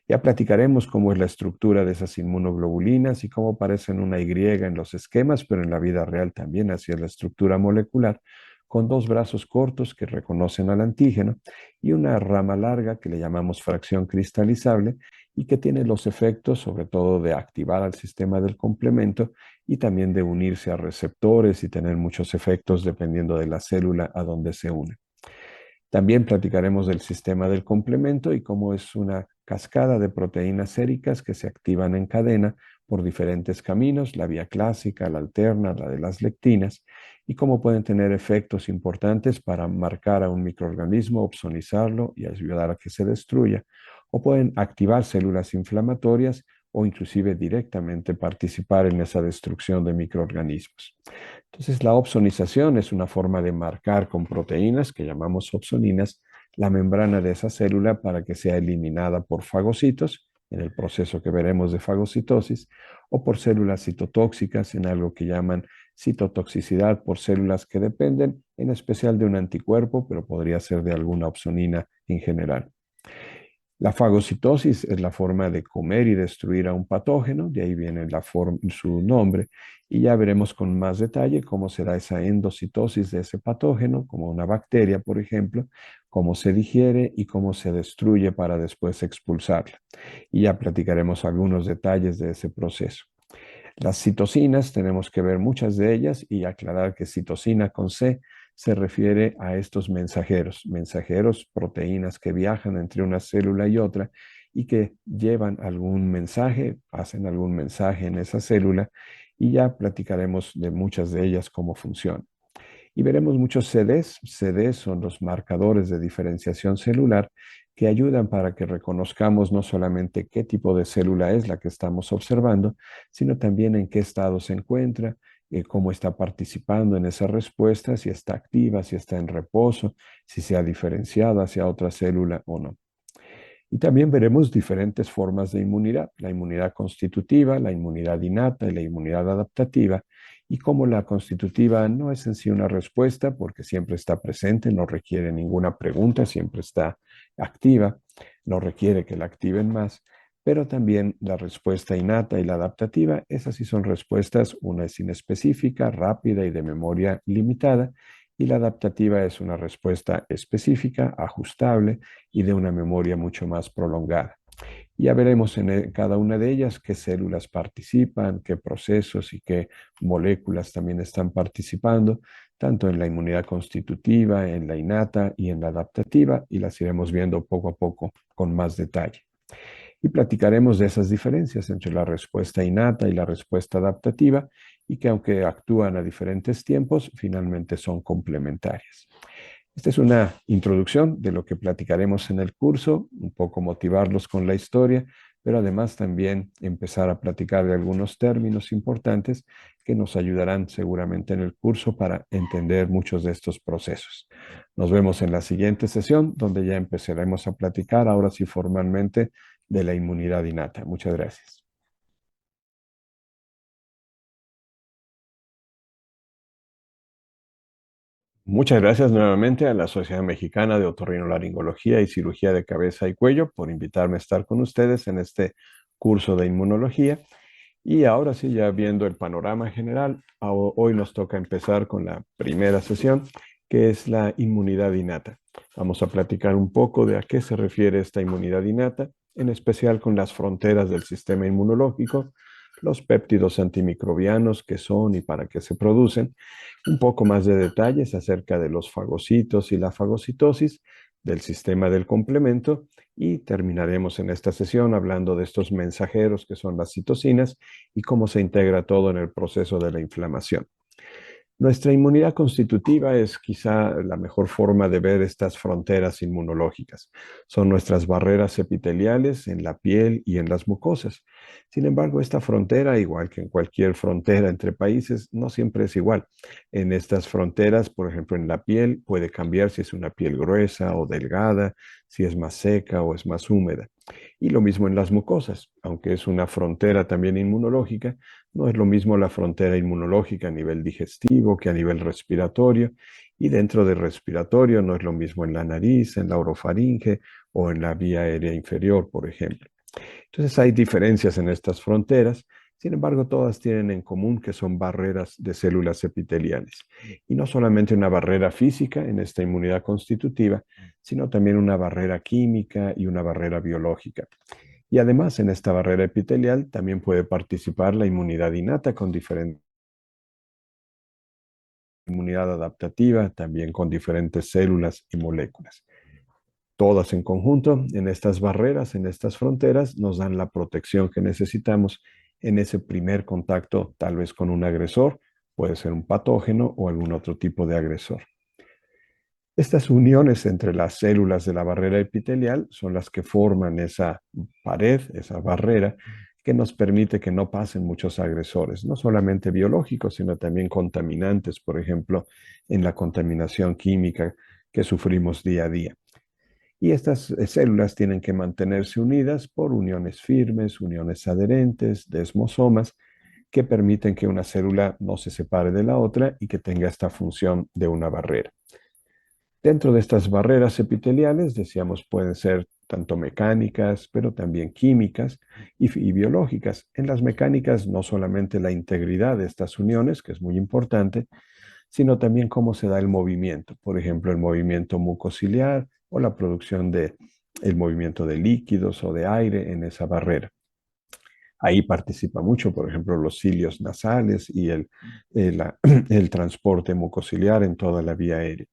Ya platicaremos cómo es la estructura de esas inmunoglobulinas y cómo parecen una Y en los esquemas, pero en la vida real también así es la estructura molecular, con dos brazos cortos que reconocen al antígeno y una rama larga que le llamamos fracción cristalizable y que tiene los efectos sobre todo de activar al sistema del complemento y también de unirse a receptores y tener muchos efectos dependiendo de la célula a donde se une. También platicaremos del sistema del complemento y cómo es una cascada de proteínas séricas que se activan en cadena por diferentes caminos, la vía clásica, la alterna, la de las lectinas, y cómo pueden tener efectos importantes para marcar a un microorganismo, opsonizarlo y ayudar a que se destruya, o pueden activar células inflamatorias o inclusive directamente participar en esa destrucción de microorganismos. Entonces, la opsonización es una forma de marcar con proteínas que llamamos opsoninas la membrana de esa célula para que sea eliminada por fagocitos en el proceso que veremos de fagocitosis o por células citotóxicas en algo que llaman citotoxicidad por células que dependen en especial de un anticuerpo, pero podría ser de alguna opsonina en general. La fagocitosis es la forma de comer y destruir a un patógeno, de ahí viene su nombre, y ya veremos con más detalle cómo será esa endocitosis de ese patógeno, como una bacteria, por ejemplo, cómo se digiere y cómo se destruye para después expulsarla. Y ya platicaremos algunos detalles de ese proceso. Las citocinas, tenemos que ver muchas de ellas y aclarar que citocina con C se refiere a estos mensajeros, proteínas que viajan entre una célula y otra y que llevan algún mensaje, hacen algún mensaje en esa célula y ya platicaremos de muchas de ellas cómo funcionan. Y veremos muchos CDs. CDs son los marcadores de diferenciación celular que ayudan para que reconozcamos no solamente qué tipo de célula es la que estamos observando, sino también en qué estado se encuentra, cómo está participando en esa respuesta, si está activa, si está en reposo, si se ha diferenciado hacia otra célula o no. Y también veremos diferentes formas de inmunidad, la inmunidad constitutiva, la inmunidad innata y la inmunidad adaptativa, y cómo la constitutiva no es en sí una respuesta porque siempre está presente, no requiere ninguna pregunta, siempre está activa, no requiere que la activen más, pero también la respuesta innata y la adaptativa, esas sí son respuestas, una es inespecífica, rápida y de memoria limitada, y la adaptativa es una respuesta específica, ajustable y de una memoria mucho más prolongada. Ya veremos en cada una de ellas qué células participan, qué procesos y qué moléculas también están participando, tanto en la inmunidad constitutiva, en la innata y en la adaptativa, y las iremos viendo poco a poco con más detalle. Y platicaremos de esas diferencias entre la respuesta innata y la respuesta adaptativa, y que aunque actúan a diferentes tiempos, finalmente son complementarias. Esta es una introducción de lo que platicaremos en el curso, un poco motivarlos con la historia, pero además también empezar a platicar de algunos términos importantes que nos ayudarán seguramente en el curso para entender muchos de estos procesos. Nos vemos en la siguiente sesión, donde ya empezaremos a platicar, ahora sí formalmente, de la inmunidad innata. Muchas gracias. Muchas gracias nuevamente a la Sociedad Mexicana de Otorrinolaringología y Cirugía de Cabeza y Cuello por invitarme a estar con ustedes en este curso de inmunología. Y ahora sí, ya viendo el panorama general, hoy nos toca empezar con la primera sesión, que es la inmunidad innata. Vamos a platicar un poco de a qué se refiere esta inmunidad innata, en especial con las fronteras del sistema inmunológico, los péptidos antimicrobianos, qué son y para qué se producen, un poco más de detalles acerca de los fagocitos y la fagocitosis, del sistema del complemento, y terminaremos en esta sesión hablando de estos mensajeros que son las citocinas y cómo se integra todo en el proceso de la inflamación. Nuestra inmunidad constitutiva es quizá la mejor forma de ver estas fronteras inmunológicas. Son nuestras barreras epiteliales en la piel y en las mucosas. Sin embargo, esta frontera, igual que en cualquier frontera entre países, no siempre es igual. En estas fronteras, por ejemplo, en la piel puede cambiar si es una piel gruesa o delgada, si es más seca o es más húmeda. Y lo mismo en las mucosas, aunque es una frontera también inmunológica, no es lo mismo la frontera inmunológica a nivel digestivo que a nivel respiratorio, y dentro del respiratorio no es lo mismo en la nariz, en la orofaringe o en la vía aérea inferior, por ejemplo. Entonces hay diferencias en estas fronteras, sin embargo todas tienen en común que son barreras de células epiteliales. Y no solamente una barrera física en esta inmunidad constitutiva, sino también una barrera química y una barrera biológica. Y además en esta barrera epitelial también puede participar la inmunidad innata con diferente inmunidad adaptativa, también con diferentes células y moléculas. Todas en conjunto, en estas barreras, en estas fronteras, nos dan la protección que necesitamos en ese primer contacto, tal vez con un agresor, puede ser un patógeno o algún otro tipo de agresor. Estas uniones entre las células de la barrera epitelial son las que forman esa pared, esa barrera, que nos permite que no pasen muchos agresores, no solamente biológicos, sino también contaminantes, por ejemplo, en la contaminación química que sufrimos día a día. Y estas células tienen que mantenerse unidas por uniones firmes, uniones adherentes, desmosomas, que permiten que una célula no se separe de la otra y que tenga esta función de una barrera. Dentro de estas barreras epiteliales, decíamos, pueden ser tanto mecánicas, pero también químicas y biológicas. En las mecánicas, no solamente la integridad de estas uniones, que es muy importante, sino también cómo se da el movimiento. Por ejemplo, el movimiento mucociliar o la producción de el movimiento de líquidos o de aire en esa barrera. Ahí participa mucho, por ejemplo, los cilios nasales y el transporte mucociliar en toda la vía aérea.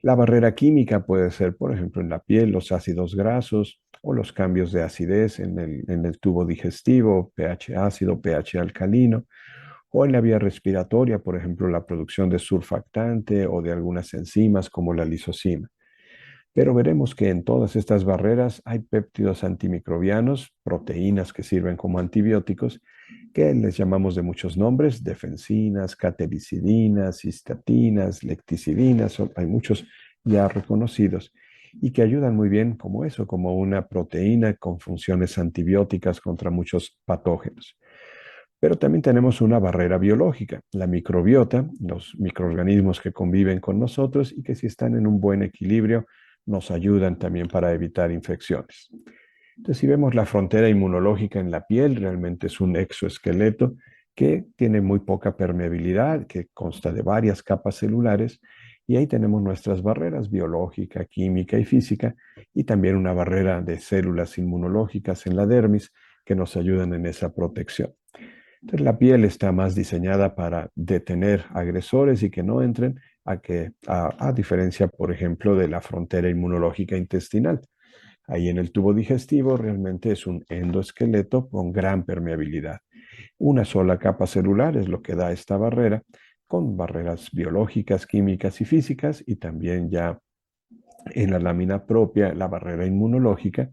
La barrera química puede ser, por ejemplo, en la piel, los ácidos grasos o los cambios de acidez en el tubo digestivo, pH ácido, pH alcalino, o en la vía respiratoria, por ejemplo, la producción de surfactante o de algunas enzimas como la lisocima. Pero veremos que en todas estas barreras hay péptidos antimicrobianos, proteínas que sirven como antibióticos, que les llamamos de muchos nombres, defensinas, catelicidinas, cistatinas, lecticidinas, hay muchos ya reconocidos, y que ayudan muy bien como eso, como una proteína con funciones antibióticas contra muchos patógenos. Pero también tenemos una barrera biológica, la microbiota, los microorganismos que conviven con nosotros y que si están en un buen equilibrio nos ayudan también para evitar infecciones. Entonces, si vemos la frontera inmunológica en la piel, realmente es un exoesqueleto que tiene muy poca permeabilidad, que consta de varias capas celulares, y ahí tenemos nuestras barreras biológica, química y física, y también una barrera de células inmunológicas en la dermis que nos ayudan en esa protección. Entonces, la piel está más diseñada para detener agresores y que no entren, a diferencia, por ejemplo, de la frontera inmunológica intestinal. Ahí en el tubo digestivo realmente es un endoesqueleto con gran permeabilidad. Una sola capa celular es lo que da esta barrera, con barreras biológicas, químicas y físicas, y también ya en la lámina propia la barrera inmunológica,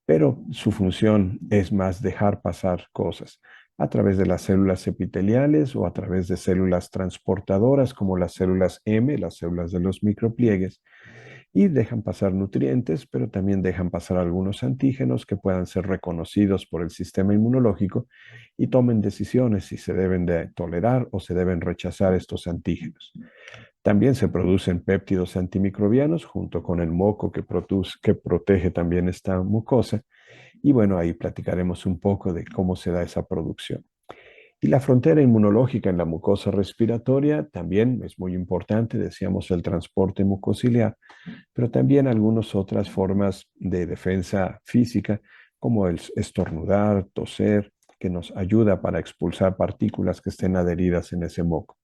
pero su función es más dejar pasar cosas a través de las células epiteliales o a través de células transportadoras como las células M, las células de los micropliegues, y dejan pasar nutrientes, pero también dejan pasar algunos antígenos que puedan ser reconocidos por el sistema inmunológico y tomen decisiones si se deben de tolerar o se deben rechazar estos antígenos. También se producen péptidos antimicrobianos junto con el moco que protege también esta mucosa. Y bueno, ahí platicaremos un poco de cómo se da esa producción. Y la frontera inmunológica en la mucosa respiratoria también es muy importante, decíamos el transporte mucociliar, pero también algunas otras formas de defensa física, como el estornudar, toser, que nos ayuda para expulsar partículas que estén adheridas en ese moco.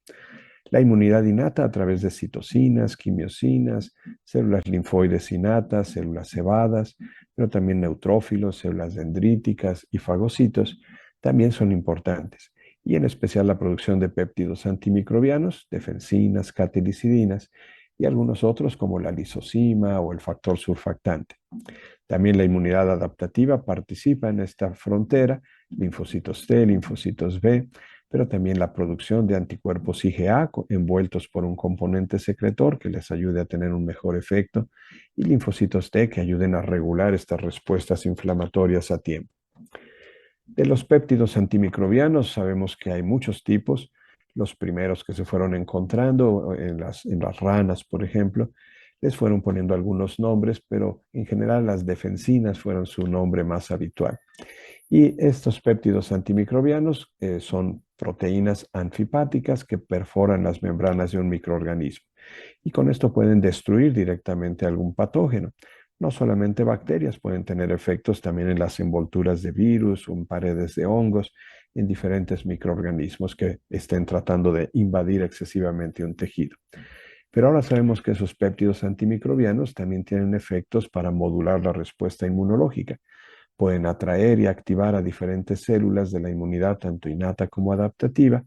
La inmunidad innata a través de citocinas, quimiosinas, células linfoides innatas, células cebadas, pero también neutrófilos, células dendríticas y fagocitos también son importantes. y en especial la producción de péptidos antimicrobianos, defensinas, catilicidinas y algunos otros como la lisozima o el factor surfactante. También la inmunidad adaptativa participa en esta frontera, linfocitos T, linfocitos B, pero también la producción de anticuerpos IgA envueltos por un componente secretor que les ayude a tener un mejor efecto y linfocitos T que ayuden a regular estas respuestas inflamatorias a tiempo. De los péptidos antimicrobianos sabemos que hay muchos tipos. Los primeros que se fueron encontrando en las ranas, por ejemplo, les fueron poniendo algunos nombres, pero en general las defensinas fueron su nombre más habitual. Y estos péptidos antimicrobianos son proteínas anfipáticas que perforan las membranas de un microorganismo. Y con esto pueden destruir directamente algún patógeno. No solamente bacterias, pueden tener efectos también en las envolturas de virus o en paredes de hongos, en diferentes microorganismos que estén tratando de invadir excesivamente un tejido. Pero ahora sabemos que esos péptidos antimicrobianos también tienen efectos para modular la respuesta inmunológica. Pueden atraer y activar a diferentes células de la inmunidad, tanto innata como adaptativa,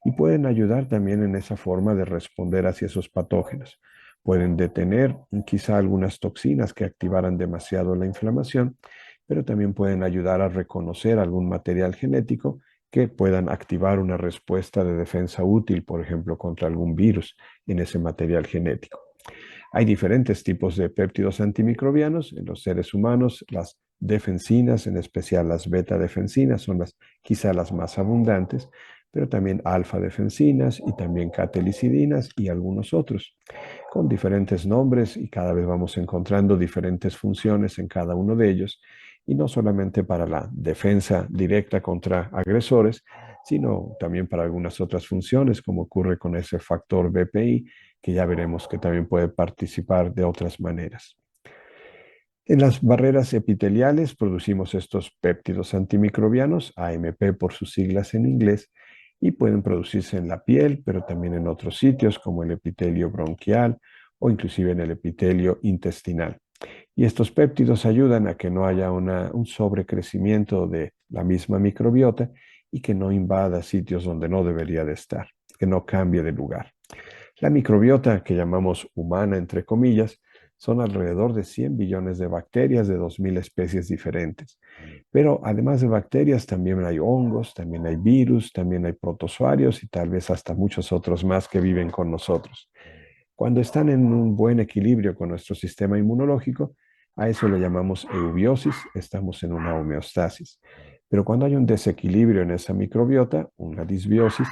y pueden ayudar también en esa forma de responder hacia esos patógenos. Pueden detener quizá algunas toxinas que activaran demasiado la inflamación, pero también pueden ayudar a reconocer algún material genético que puedan activar una respuesta de defensa útil, por ejemplo, contra algún virus en ese material genético. Hay diferentes tipos de péptidos antimicrobianos en los seres humanos. Las defensinas, en especial las beta-defensinas, son quizá las más abundantes, pero también alfa-defensinas y también catelicidinas y algunos otros, con diferentes nombres, y cada vez vamos encontrando diferentes funciones en cada uno de ellos, y no solamente para la defensa directa contra agresores, sino también para algunas otras funciones, como ocurre con ese factor BPI, que ya veremos que también puede participar de otras maneras. En las barreras epiteliales producimos estos péptidos antimicrobianos, AMP por sus siglas en inglés, y pueden producirse en la piel, pero también en otros sitios como el epitelio bronquial o inclusive en el epitelio intestinal. Y estos péptidos ayudan a que no haya un sobrecrecimiento de la misma microbiota y que no invada sitios donde no debería de estar, que no cambie de lugar. La microbiota, que llamamos humana entre comillas, son alrededor de 100 billones de bacterias de 2.000 especies diferentes. Pero además de bacterias, también hay hongos, también hay virus, también hay protozoarios y tal vez hasta muchos otros más que viven con nosotros. Cuando están en un buen equilibrio con nuestro sistema inmunológico, a eso le llamamos eubiosis, estamos en una homeostasis. Pero cuando hay un desequilibrio en esa microbiota, una disbiosis,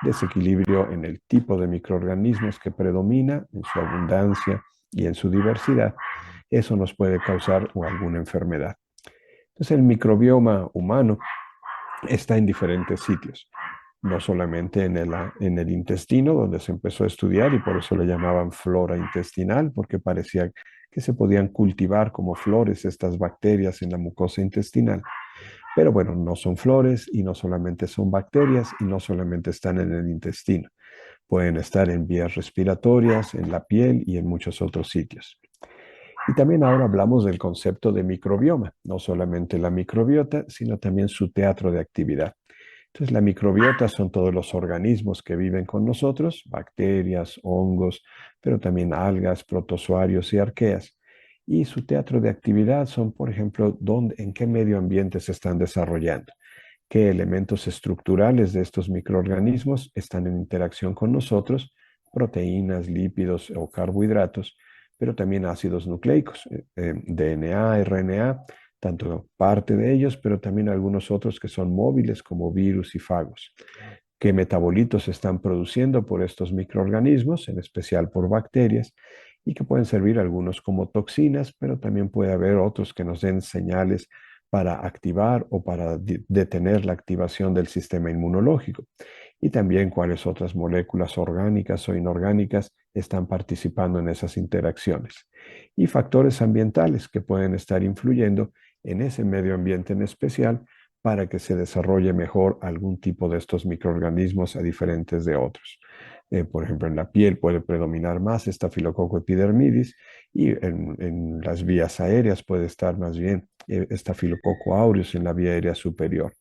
desequilibrio en el tipo de microorganismos que predomina, en su abundancia y en su diversidad, eso nos puede causar alguna enfermedad. Entonces, el microbioma humano está en diferentes sitios, no solamente en el intestino, donde se empezó a estudiar y por eso le llamaban flora intestinal, porque parecía que se podían cultivar como flores estas bacterias en la mucosa intestinal. Pero bueno, no son flores y no solamente son bacterias y no solamente están en el intestino. Pueden estar en vías respiratorias, en la piel y en muchos otros sitios. Y también ahora hablamos del concepto de microbioma, no solamente la microbiota, sino también su teatro de actividad. Entonces, la microbiota son todos los organismos que viven con nosotros, bacterias, hongos, pero también algas, protozoarios y arqueas. Y su teatro de actividad son, por ejemplo, en qué medio ambiente se están desarrollando, qué elementos estructurales de estos microorganismos están en interacción con nosotros, proteínas, lípidos o carbohidratos, pero también ácidos nucleicos, DNA, RNA, tanto parte de ellos, pero también algunos otros que son móviles como virus y fagos. ¿Qué metabolitos se están produciendo por estos microorganismos, en especial por bacterias, y que pueden servir algunos como toxinas, pero también puede haber otros que nos den señales para activar o para detener la activación del sistema inmunológico? Y también cuáles otras moléculas orgánicas o inorgánicas están participando en esas interacciones. Y factores ambientales que pueden estar influyendo en ese medio ambiente en especial para que se desarrolle mejor algún tipo de estos microorganismos a diferentes de otros. Por ejemplo, en la piel puede predominar más Staphylococcus epidermidis y en las vías aéreas puede estar más bien Staphylococcus aureus en la vía aérea superior.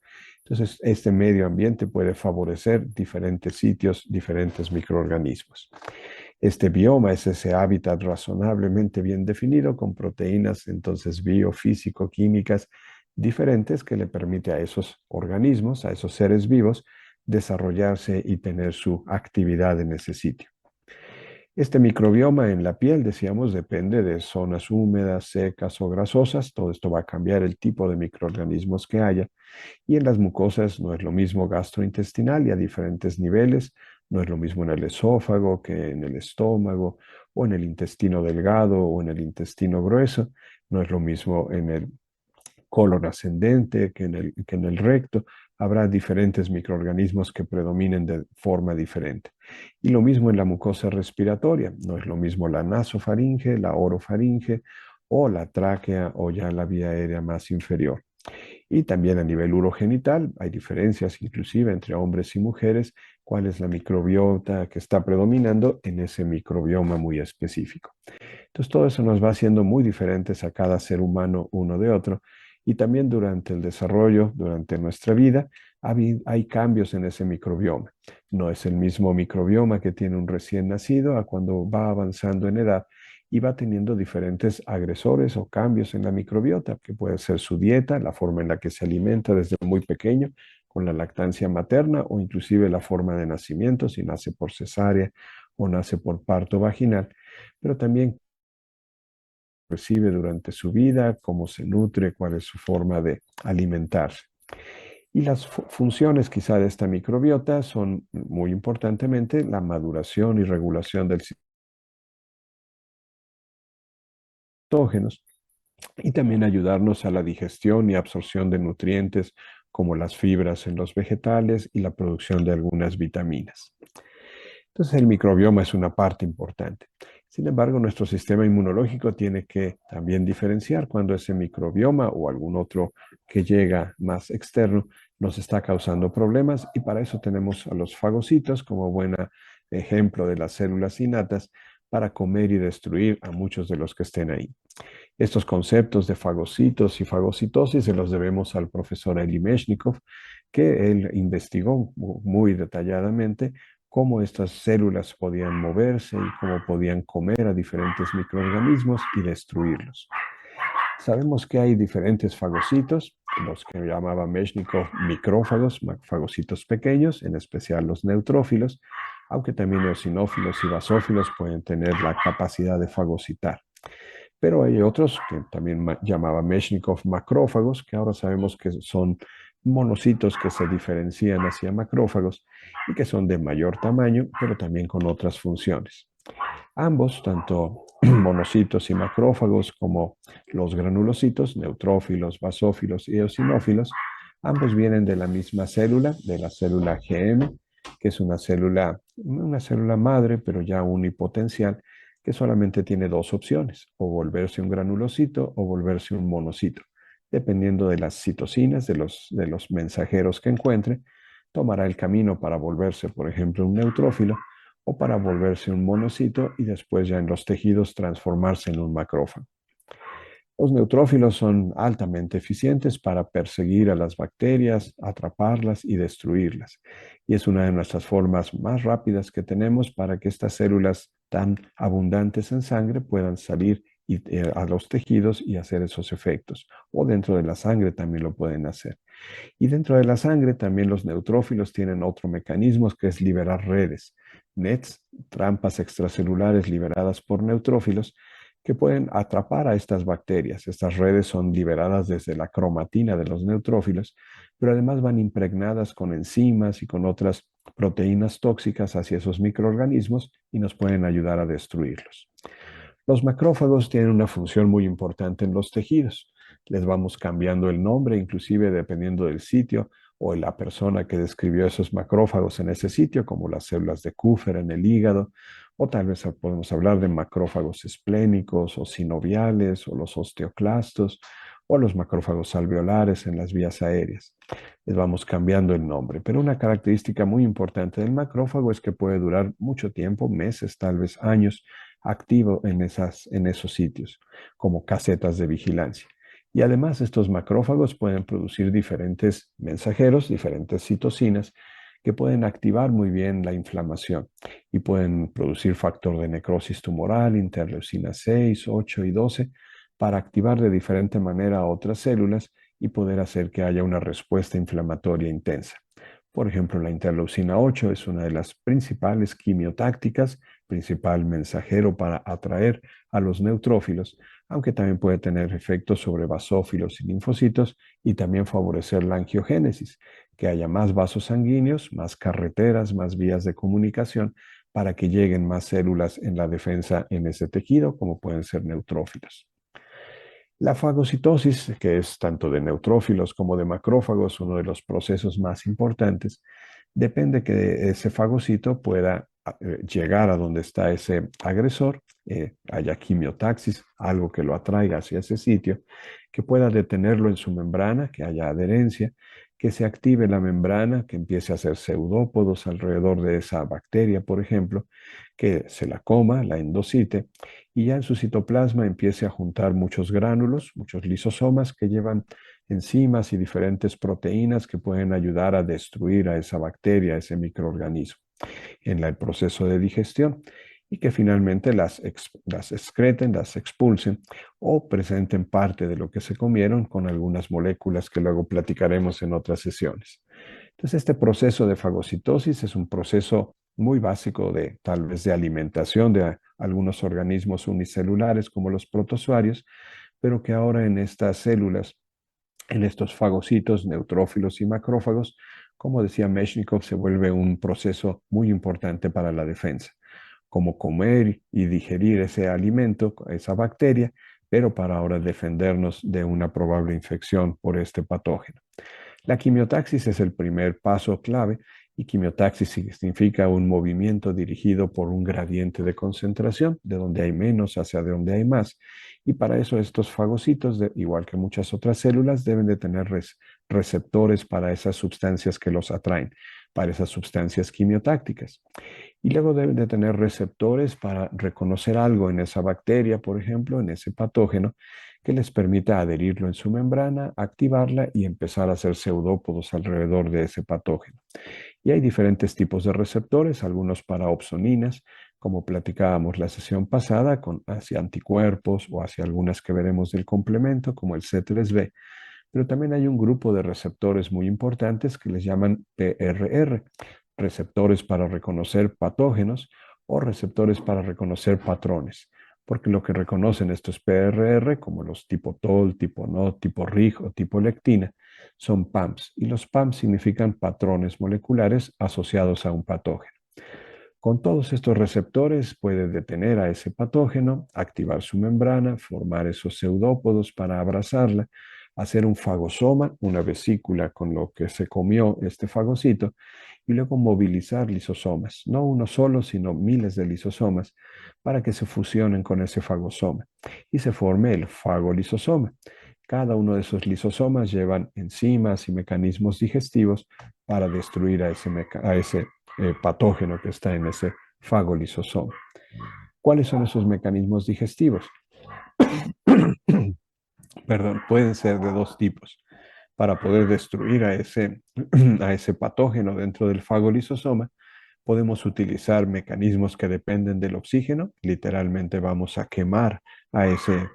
Entonces, este medio ambiente puede favorecer diferentes sitios, diferentes microorganismos. Este bioma es ese hábitat razonablemente bien definido con proteínas, entonces biofísico-químicas diferentes que le permite a esos organismos, a esos seres vivos, desarrollarse y tener su actividad en ese sitio. Este microbioma en la piel, decíamos, depende de zonas húmedas, secas o grasosas. Todo esto va a cambiar el tipo de microorganismos que haya. Y en las mucosas no es lo mismo gastrointestinal y a diferentes niveles. No es lo mismo en el esófago que en el estómago o en el intestino delgado o en el intestino grueso. No es lo mismo en el colon ascendente que en el recto. Habrá diferentes microorganismos que predominen de forma diferente. Y lo mismo en la mucosa respiratoria. No es lo mismo la nasofaringe, la orofaringe o la tráquea o ya la vía aérea más inferior. Y también a nivel urogenital hay diferencias inclusive entre hombres y mujeres, cuál es la microbiota que está predominando en ese microbioma muy específico. Entonces todo eso nos va haciendo muy diferentes a cada ser humano uno de otro y también durante el desarrollo, durante nuestra vida, hay cambios en ese microbioma. No es el mismo microbioma que tiene un recién nacido a cuando va avanzando en edad y va teniendo diferentes agresores o cambios en la microbiota, que puede ser su dieta, la forma en la que se alimenta desde muy pequeño, con la lactancia materna o inclusive la forma de nacimiento, si nace por cesárea o nace por parto vaginal, pero también recibe durante su vida, cómo se nutre, cuál es su forma de alimentarse. Y las funciones quizá de esta microbiota son muy importantemente la maduración y regulación del sistema de patógenos y también ayudarnos a la digestión y absorción de nutrientes como las fibras en los vegetales y la producción de algunas vitaminas. Entonces el microbioma es una parte importante. Sin embargo, nuestro sistema inmunológico tiene que también diferenciar cuando ese microbioma o algún otro que llega más externo nos está causando problemas y para eso tenemos a los fagocitos como buen ejemplo de las células innatas para comer y destruir a muchos de los que estén ahí. Estos conceptos de fagocitos y fagocitosis se los debemos al profesor Eli Meshnikov, que él investigó muy detalladamente cómo estas células podían moverse y cómo podían comer a diferentes microorganismos y destruirlos. Sabemos que hay diferentes fagocitos, los que llamaba Meshnikov micrófagos, fagocitos pequeños, en especial los neutrófilos, aunque también eosinófilos y basófilos pueden tener la capacidad de fagocitar. Pero hay otros que también llamaba Meshnikov macrófagos, que ahora sabemos que son monocitos que se diferencian hacia macrófagos y que son de mayor tamaño, pero también con otras funciones. Ambos, tanto monocitos y macrófagos como los granulocitos, neutrófilos, basófilos y eosinófilos, ambos vienen de la misma célula, de la célula GM, que es una célula madre, pero ya unipotencial, que solamente tiene dos opciones, o volverse un granulocito o volverse un monocito. Dependiendo de las citocinas, de los mensajeros que encuentre, tomará el camino para volverse, por ejemplo, un neutrófilo o para volverse un monocito y después ya en los tejidos transformarse en un macrófago. Los neutrófilos son altamente eficientes para perseguir a las bacterias, atraparlas y destruirlas. Y es una de nuestras formas más rápidas que tenemos para que estas células tan abundantes en sangre puedan salir a los tejidos y hacer esos efectos. O dentro de la sangre también lo pueden hacer. Y dentro de la sangre también los neutrófilos tienen otro mecanismo que es liberar redes, nets, trampas extracelulares liberadas por neutrófilos que pueden atrapar a estas bacterias. Estas redes son liberadas desde la cromatina de los neutrófilos, pero además van impregnadas con enzimas y con otras proteínas tóxicas hacia esos microorganismos y nos pueden ayudar a destruirlos. Los macrófagos tienen una función muy importante en los tejidos. Les vamos cambiando el nombre, inclusive dependiendo del sitio o de la persona que describió esos macrófagos en ese sitio, como las células de Kupffer en el hígado, o tal vez podemos hablar de macrófagos esplénicos o sinoviales o los osteoclastos o los macrófagos alveolares en las vías aéreas. Les vamos cambiando el nombre, pero una característica muy importante del macrófago es que puede durar mucho tiempo, meses, tal vez años, activo en esos sitios, como casetas de vigilancia. Y además estos macrófagos pueden producir diferentes mensajeros, diferentes citocinas, que pueden activar muy bien la inflamación y pueden producir factor de necrosis tumoral, interleucina 6, 8 y 12, para activar de diferente manera a otras células y poder hacer que haya una respuesta inflamatoria intensa. Por ejemplo, la interleucina 8 es una de las principales quimiotácticas, principal mensajero para atraer a los neutrófilos, aunque también puede tener efectos sobre basófilos y linfocitos y también favorecer la angiogénesis, que haya más vasos sanguíneos, más carreteras, más vías de comunicación para que lleguen más células en la defensa en ese tejido, como pueden ser neutrófilos. La fagocitosis, que es tanto de neutrófilos como de macrófagos, uno de los procesos más importantes, depende que ese fagocito pueda llegar a donde está ese agresor, haya quimiotaxis, algo que lo atraiga hacia ese sitio, que pueda detenerlo en su membrana, que haya adherencia, que se active la membrana, que empiece a hacer pseudópodos alrededor de esa bacteria, por ejemplo, que se la coma, la endocite, y ya en su citoplasma empiece a juntar muchos gránulos, muchos lisosomas que llevan enzimas y diferentes proteínas que pueden ayudar a destruir a esa bacteria, a ese microorganismo en el proceso de digestión y que finalmente las excreten, las expulsen o presenten parte de lo que se comieron con algunas moléculas que luego platicaremos en otras sesiones. Entonces, este proceso de fagocitosis es un proceso muy básico de tal vez de alimentación de algunos organismos unicelulares como los protozoarios, pero que ahora en estas células, en estos fagocitos, neutrófilos y macrófagos, como decía Meshnikov, se vuelve un proceso muy importante para la defensa, como comer y digerir ese alimento, esa bacteria, pero para ahora defendernos de una probable infección por este patógeno. La quimiotaxis es el primer paso clave y quimiotaxis significa un movimiento dirigido por un gradiente de concentración, de donde hay menos hacia donde hay más. Y para eso estos fagocitos, igual que muchas otras células, deben de tener receptores para esas sustancias que los atraen, para esas sustancias quimiotácticas. Y luego deben de tener receptores para reconocer algo en esa bacteria, por ejemplo, en ese patógeno, que les permita adherirlo en su membrana, activarla y empezar a hacer pseudópodos alrededor de ese patógeno. Y hay diferentes tipos de receptores, algunos para opsoninas, como platicábamos la sesión pasada, hacia anticuerpos o hacia algunas que veremos del complemento, como el C3b. Pero también hay un grupo de receptores muy importantes que les llaman PRR, receptores para reconocer patógenos o receptores para reconocer patrones, porque lo que reconocen estos PRR, como los tipo TOL, tipo NOD, tipo RIG o tipo lectina, son PAMs, y los PAMs significan patrones moleculares asociados a un patógeno. Con todos estos receptores puede detener a ese patógeno, activar su membrana, formar esos pseudópodos para abrazarla, hacer un fagosoma, una vesícula con lo que se comió este fagocito, y luego movilizar lisosomas, no uno solo, sino miles de lisosomas, para que se fusionen con ese fagosoma y se forme el fagolisosoma. Cada uno de esos lisosomas llevan enzimas y mecanismos digestivos para destruir a ese patógeno que está en ese fagolisosoma. ¿Cuáles son esos mecanismos digestivos? Perdón, pueden ser de dos tipos. Para poder destruir a ese patógeno dentro del fagolisosoma, podemos utilizar mecanismos que dependen del oxígeno, literalmente vamos a quemar a ese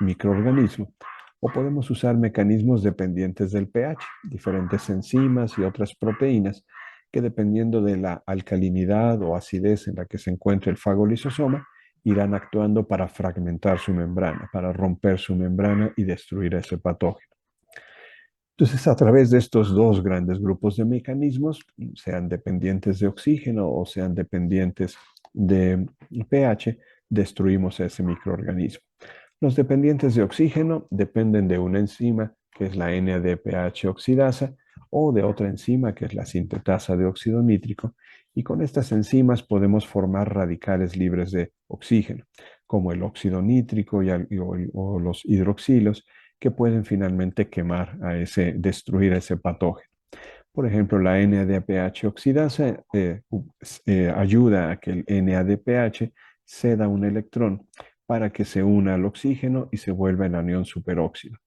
microorganismo, o podemos usar mecanismos dependientes del pH, diferentes enzimas y otras proteínas que dependiendo de la alcalinidad o acidez en la que se encuentre el fagolisosoma, irán actuando para fragmentar su membrana, para romper su membrana y destruir a ese patógeno. Entonces, a través de estos dos grandes grupos de mecanismos, sean dependientes de oxígeno o sean dependientes de pH, destruimos a ese microorganismo. Los dependientes de oxígeno dependen de una enzima que es la NADPH oxidasa o de otra enzima que es la sintetasa de óxido nítrico, y con estas enzimas podemos formar radicales libres de oxígeno, como el óxido nítrico o los hidroxilos, que pueden finalmente destruir a ese patógeno. Por ejemplo, la NADPH oxidasa ayuda a que el NADPH ceda un electrón para que se una al oxígeno y se vuelva el anión superóxido.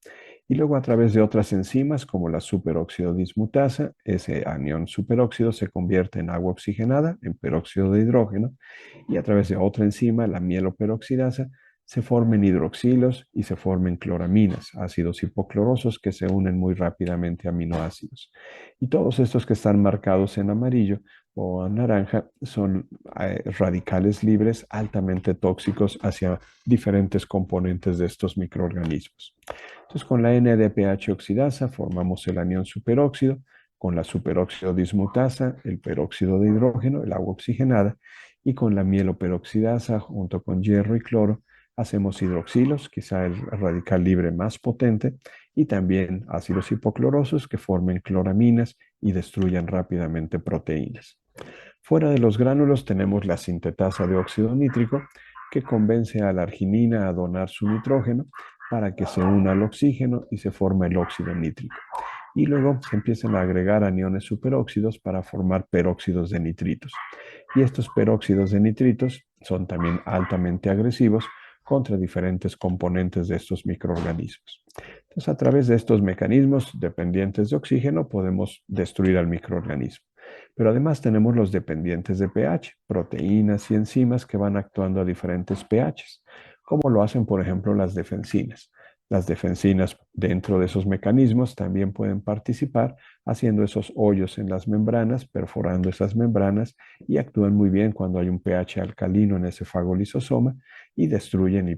Y luego a través de otras enzimas como la superóxido dismutasa, ese anión superóxido se convierte en agua oxigenada, en peróxido de hidrógeno, y a través de otra enzima, la mieloperoxidasa, se formen hidroxilos y se formen cloraminas, ácidos hipoclorosos que se unen muy rápidamente a aminoácidos. Y todos estos que están marcados en amarillo o en naranja son radicales libres altamente tóxicos hacia diferentes componentes de estos microorganismos. Entonces, con la NADPH oxidasa formamos el anión superóxido, con la superóxido dismutasa, el peróxido de hidrógeno, el agua oxigenada, y con la mieloperoxidasa junto con hierro y cloro hacemos hidroxilos, quizá el radical libre más potente, y también ácidos hipoclorosos que formen cloraminas y destruyan rápidamente proteínas. Fuera de los gránulos tenemos la sintetasa de óxido nítrico que convence a la arginina a donar su nitrógeno para que se una al oxígeno y se forma el óxido nítrico. Y luego se empiezan a agregar aniones superóxidos para formar peróxidos de nitritos. Y estos peróxidos de nitritos son también altamente agresivos contra diferentes componentes de estos microorganismos. Entonces, a través de estos mecanismos dependientes de oxígeno podemos destruir al microorganismo. Pero además tenemos los dependientes de pH, proteínas y enzimas que van actuando a diferentes pHs, como lo hacen, por ejemplo, las defensinas. Las defensinas dentro de esos mecanismos también pueden participar haciendo esos hoyos en las membranas, perforando esas membranas y actúan muy bien cuando hay un pH alcalino en ese fagolisosoma y destruyen y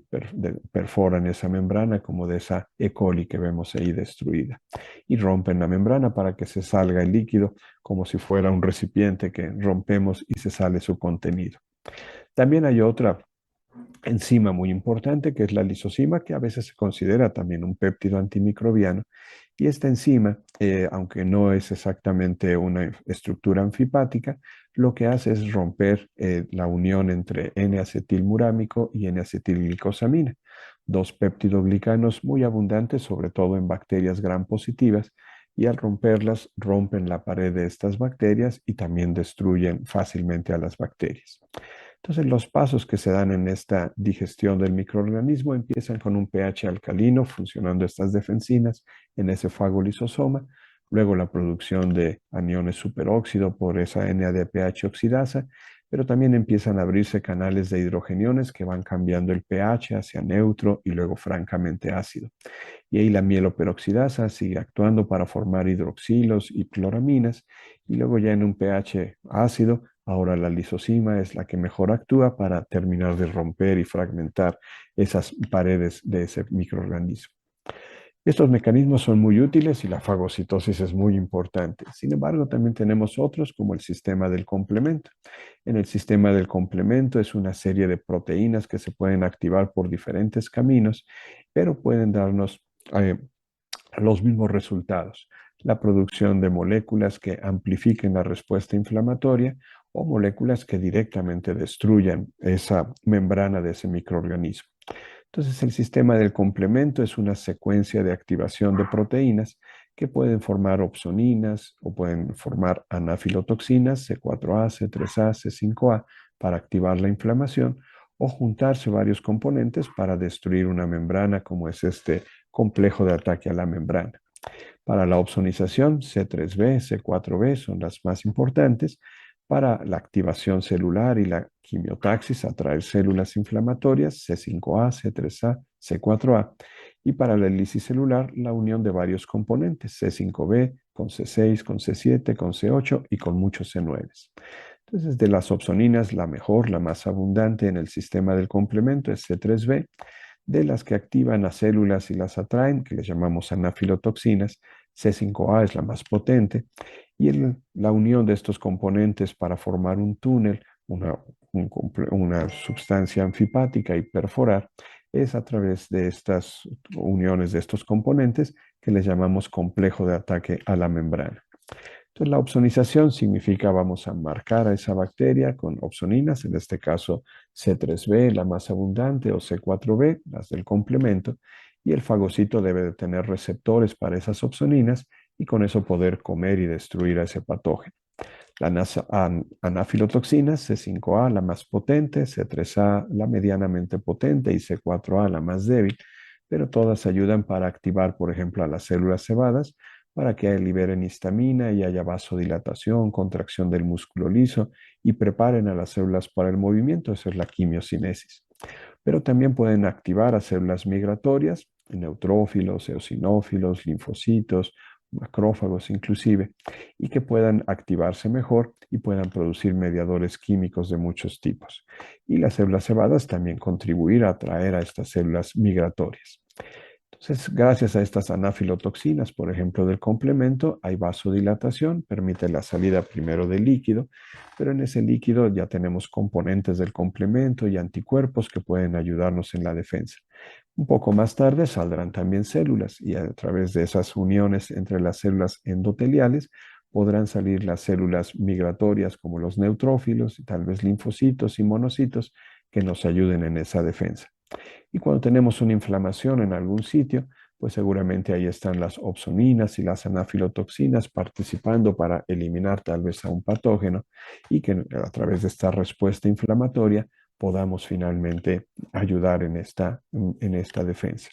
perforan esa membrana como de esa E. coli que vemos ahí destruida y rompen la membrana para que se salga el líquido como si fuera un recipiente que rompemos y se sale su contenido. También hay otra enzima muy importante que es la lisozima, que a veces se considera también un péptido antimicrobiano. Y esta enzima, aunque no es exactamente una estructura anfipática, lo que hace es romper la unión entre N-acetilmurámico y N-acetilglicosamina, dos péptidoglicanos muy abundantes, sobre todo en bacterias gram positivas, y al romperlas rompen la pared de estas bacterias y también destruyen fácilmente a las bacterias. Entonces, los pasos que se dan en esta digestión del microorganismo empiezan con un pH alcalino, funcionando estas defensinas en ese fagolisosoma, luego la producción de aniones superóxido por esa NADPH oxidasa, pero también empiezan a abrirse canales de hidrogeniones que van cambiando el pH hacia neutro y luego francamente ácido. Y ahí la mieloperoxidasa sigue actuando para formar hidroxilos y cloraminas, y luego ya en un pH ácido, ahora la lisozima es la que mejor actúa para terminar de romper y fragmentar esas paredes de ese microorganismo. Estos mecanismos son muy útiles y la fagocitosis es muy importante. Sin embargo, también tenemos otros como el sistema del complemento. En el sistema del complemento es una serie de proteínas que se pueden activar por diferentes caminos, pero pueden darnos eh, los mismos resultados. La producción de moléculas que amplifiquen la respuesta inflamatoria o moléculas que directamente destruyan esa membrana de ese microorganismo. Entonces, el sistema del complemento es una secuencia de activación de proteínas que pueden formar opsoninas o pueden formar anafilotoxinas C4A, C3A, C5A para activar la inflamación o juntarse varios componentes para destruir una membrana como es este complejo de ataque a la membrana. Para la opsonización, C3b, C4b son las más importantes. Para la activación celular y la quimiotaxis, atraer células inflamatorias, C5a, C3a, C4a. Y para la lisis celular, la unión de varios componentes, C5b con C6, con C7, con C8 y con muchos C9. Entonces, de las opsoninas, la mejor, la más abundante en el sistema del complemento es C3b, de las que activan a células y las atraen, que les llamamos anafilotoxinas. C5a es la más potente, y la unión de estos componentes para formar un túnel, una sustancia anfipática y perforar, es a través de estas uniones de estos componentes que les llamamos complejo de ataque a la membrana. Entonces, la opsonización significa vamos a marcar a esa bacteria con opsoninas, en este caso C3b, la más abundante, o C4b, las del complemento, y el fagocito debe de tener receptores para esas opsoninas y con eso poder comer y destruir a ese patógeno. La anafilotoxina, C5a, la más potente, C3a, la medianamente potente, y C4a, la más débil, pero todas ayudan para activar, por ejemplo, a las células cebadas para que liberen histamina y haya vasodilatación, contracción del músculo liso y preparen a las células para el movimiento. Eso es la quimiocinesis. Pero también pueden activar a células migratorias, neutrófilos, eosinófilos, linfocitos, macrófagos inclusive, y que puedan activarse mejor y puedan producir mediadores químicos de muchos tipos. Y las células cebadas también contribuir a atraer a estas células migratorias. Entonces, gracias a estas anafilotoxinas, por ejemplo, del complemento, hay vasodilatación, permite la salida primero del líquido, pero en ese líquido ya tenemos componentes del complemento y anticuerpos que pueden ayudarnos en la defensa. Un poco más tarde saldrán también células y a través de esas uniones entre las células endoteliales podrán salir las células migratorias como los neutrófilos y tal vez linfocitos y monocitos que nos ayuden en esa defensa. Y cuando tenemos una inflamación en algún sitio, pues seguramente ahí están las opsoninas y las anafilotoxinas participando para eliminar tal vez a un patógeno y que a través de esta respuesta inflamatoria podamos finalmente ayudar en esta defensa.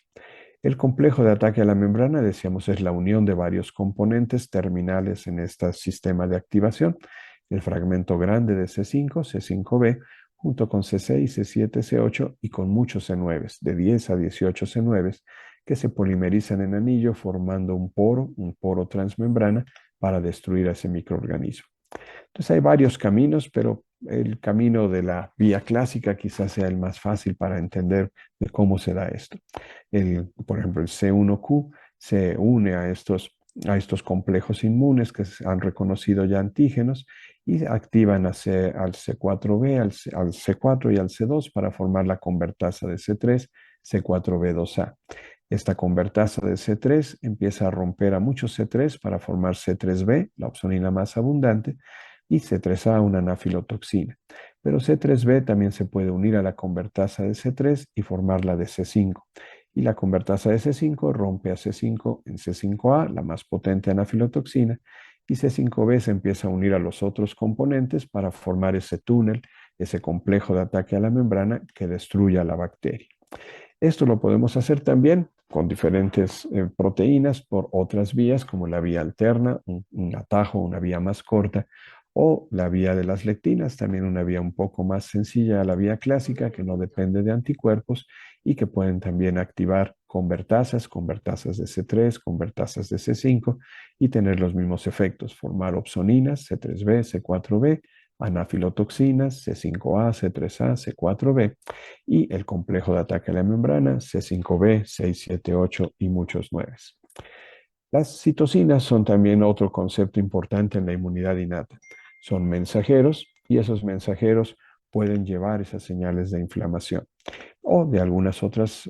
El complejo de ataque a la membrana, decíamos, es la unión de varios componentes terminales en este sistema de activación. El fragmento grande de C5, C5b, junto con C6, C7, C8 y con muchos C9, de 10 a 18 C9, que se polimerizan en anillo formando un poro transmembrana para destruir a ese microorganismo. Entonces hay varios caminos, pero el camino de la vía clásica quizás sea el más fácil para entender de cómo se da esto. Por ejemplo, el C1Q se une a estos complejos inmunes que se han reconocido ya antígenos y activan al C4b, al C4 y al C2 para formar la convertasa de C3, C4b2A. Esta convertasa de C3 empieza a romper a muchos C3 para formar C3b, la opsonina más abundante, y C3a, una anafilotoxina. Pero C3b también se puede unir a la convertasa de C3 y formar la de C5. Y la convertasa de C5 rompe a C5 en C5a, la más potente anafilotoxina, y C5b se empieza a unir a los otros componentes para formar ese túnel, ese complejo de ataque a la membrana que destruye a la bacteria. Esto lo podemos hacer también con diferentes proteínas por otras vías, como la vía alterna, un atajo, una vía más corta, o la vía de las lectinas, también una vía un poco más sencilla a la vía clásica, que no depende de anticuerpos y que pueden también activar convertasas de C3, convertasas de C5 y tener los mismos efectos, formar opsoninas, C3b, C4b, anafilotoxinas, C5a, C3a, C4b y el complejo de ataque a la membrana, C5b, 6, 7, 8 y muchos 9. Las citocinas son también otro concepto importante en la inmunidad innata. Son mensajeros y esos mensajeros pueden llevar esas señales de inflamación o de algunas otras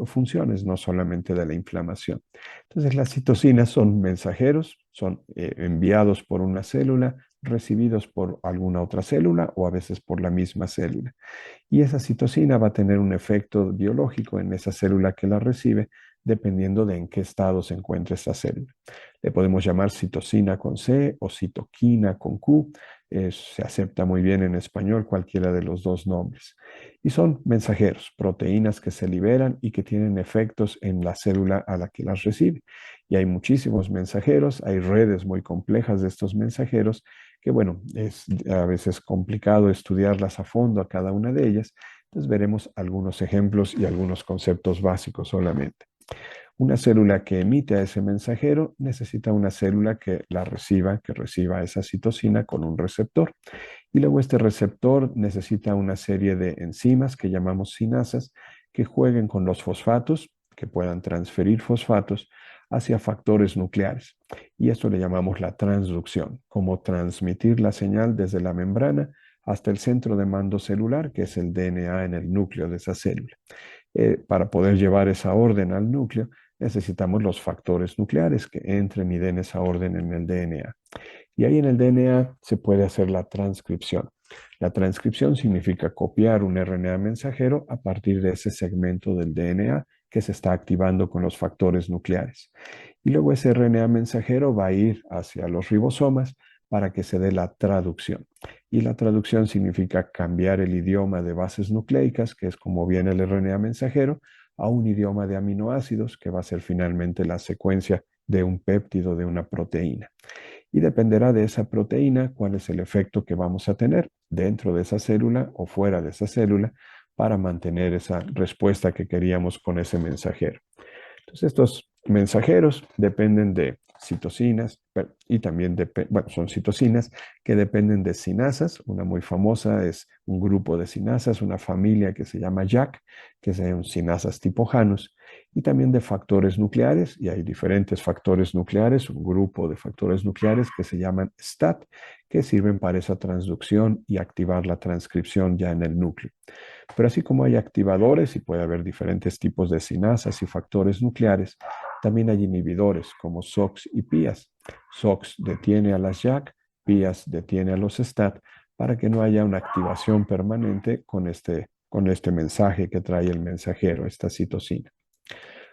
funciones, no solamente de la inflamación. Entonces, las citocinas son mensajeros, son enviados por una célula, recibidos por alguna otra célula o a veces por la misma célula. Y esa citocina va a tener un efecto biológico en esa célula que la recibe, dependiendo de en qué estado se encuentra esa célula. Le podemos llamar citocina con C o citoquina con Q. Se acepta muy bien en español cualquiera de los dos nombres. Y son mensajeros, proteínas que se liberan y que tienen efectos en la célula a la que las recibe. Y hay muchísimos mensajeros, hay redes muy complejas de estos mensajeros que, bueno, es a veces complicado estudiarlas a fondo a cada una de ellas. Entonces veremos algunos ejemplos y algunos conceptos básicos solamente. Una célula que emite a ese mensajero necesita una célula que reciba esa citocina con un receptor. Y luego este receptor necesita una serie de enzimas que llamamos sinasas que jueguen con los fosfatos, que puedan transferir fosfatos hacia factores nucleares. Y esto le llamamos la transducción, como transmitir la señal desde la membrana hasta el centro de mando celular, que es el DNA en el núcleo de esa célula. Para poder llevar esa orden al núcleo, necesitamos los factores nucleares que entren y den esa orden en el DNA. Y ahí en el DNA se puede hacer la transcripción. La transcripción significa copiar un RNA mensajero a partir de ese segmento del DNA que se está activando con los factores nucleares. Y luego ese RNA mensajero va a ir hacia los ribosomas para que se dé la traducción. Y la traducción significa cambiar el idioma de bases nucleicas, que es como viene el RNA mensajero, a un idioma de aminoácidos que va a ser finalmente la secuencia de un péptido de una proteína. Y dependerá de esa proteína cuál es el efecto que vamos a tener dentro de esa célula o fuera de esa célula para mantener esa respuesta que queríamos con ese mensajero. Entonces, estos mensajeros dependen de citocinas y también son citocinas que dependen de sinasas. Una muy famosa es un grupo de sinasas, una familia que se llama JAK, que son sinasas tipo Janus, y también de factores nucleares, y hay diferentes factores nucleares, un grupo de factores nucleares que se llaman STAT, que sirven para esa transducción y activar la transcripción ya en el núcleo. Pero así como hay activadores y puede haber diferentes tipos de sinasas y factores nucleares, también hay inhibidores como SOX y PIAS. SOX detiene a las JAK, PIAS detiene a los STAT para que no haya una activación permanente con este mensaje que trae el mensajero, esta citosina.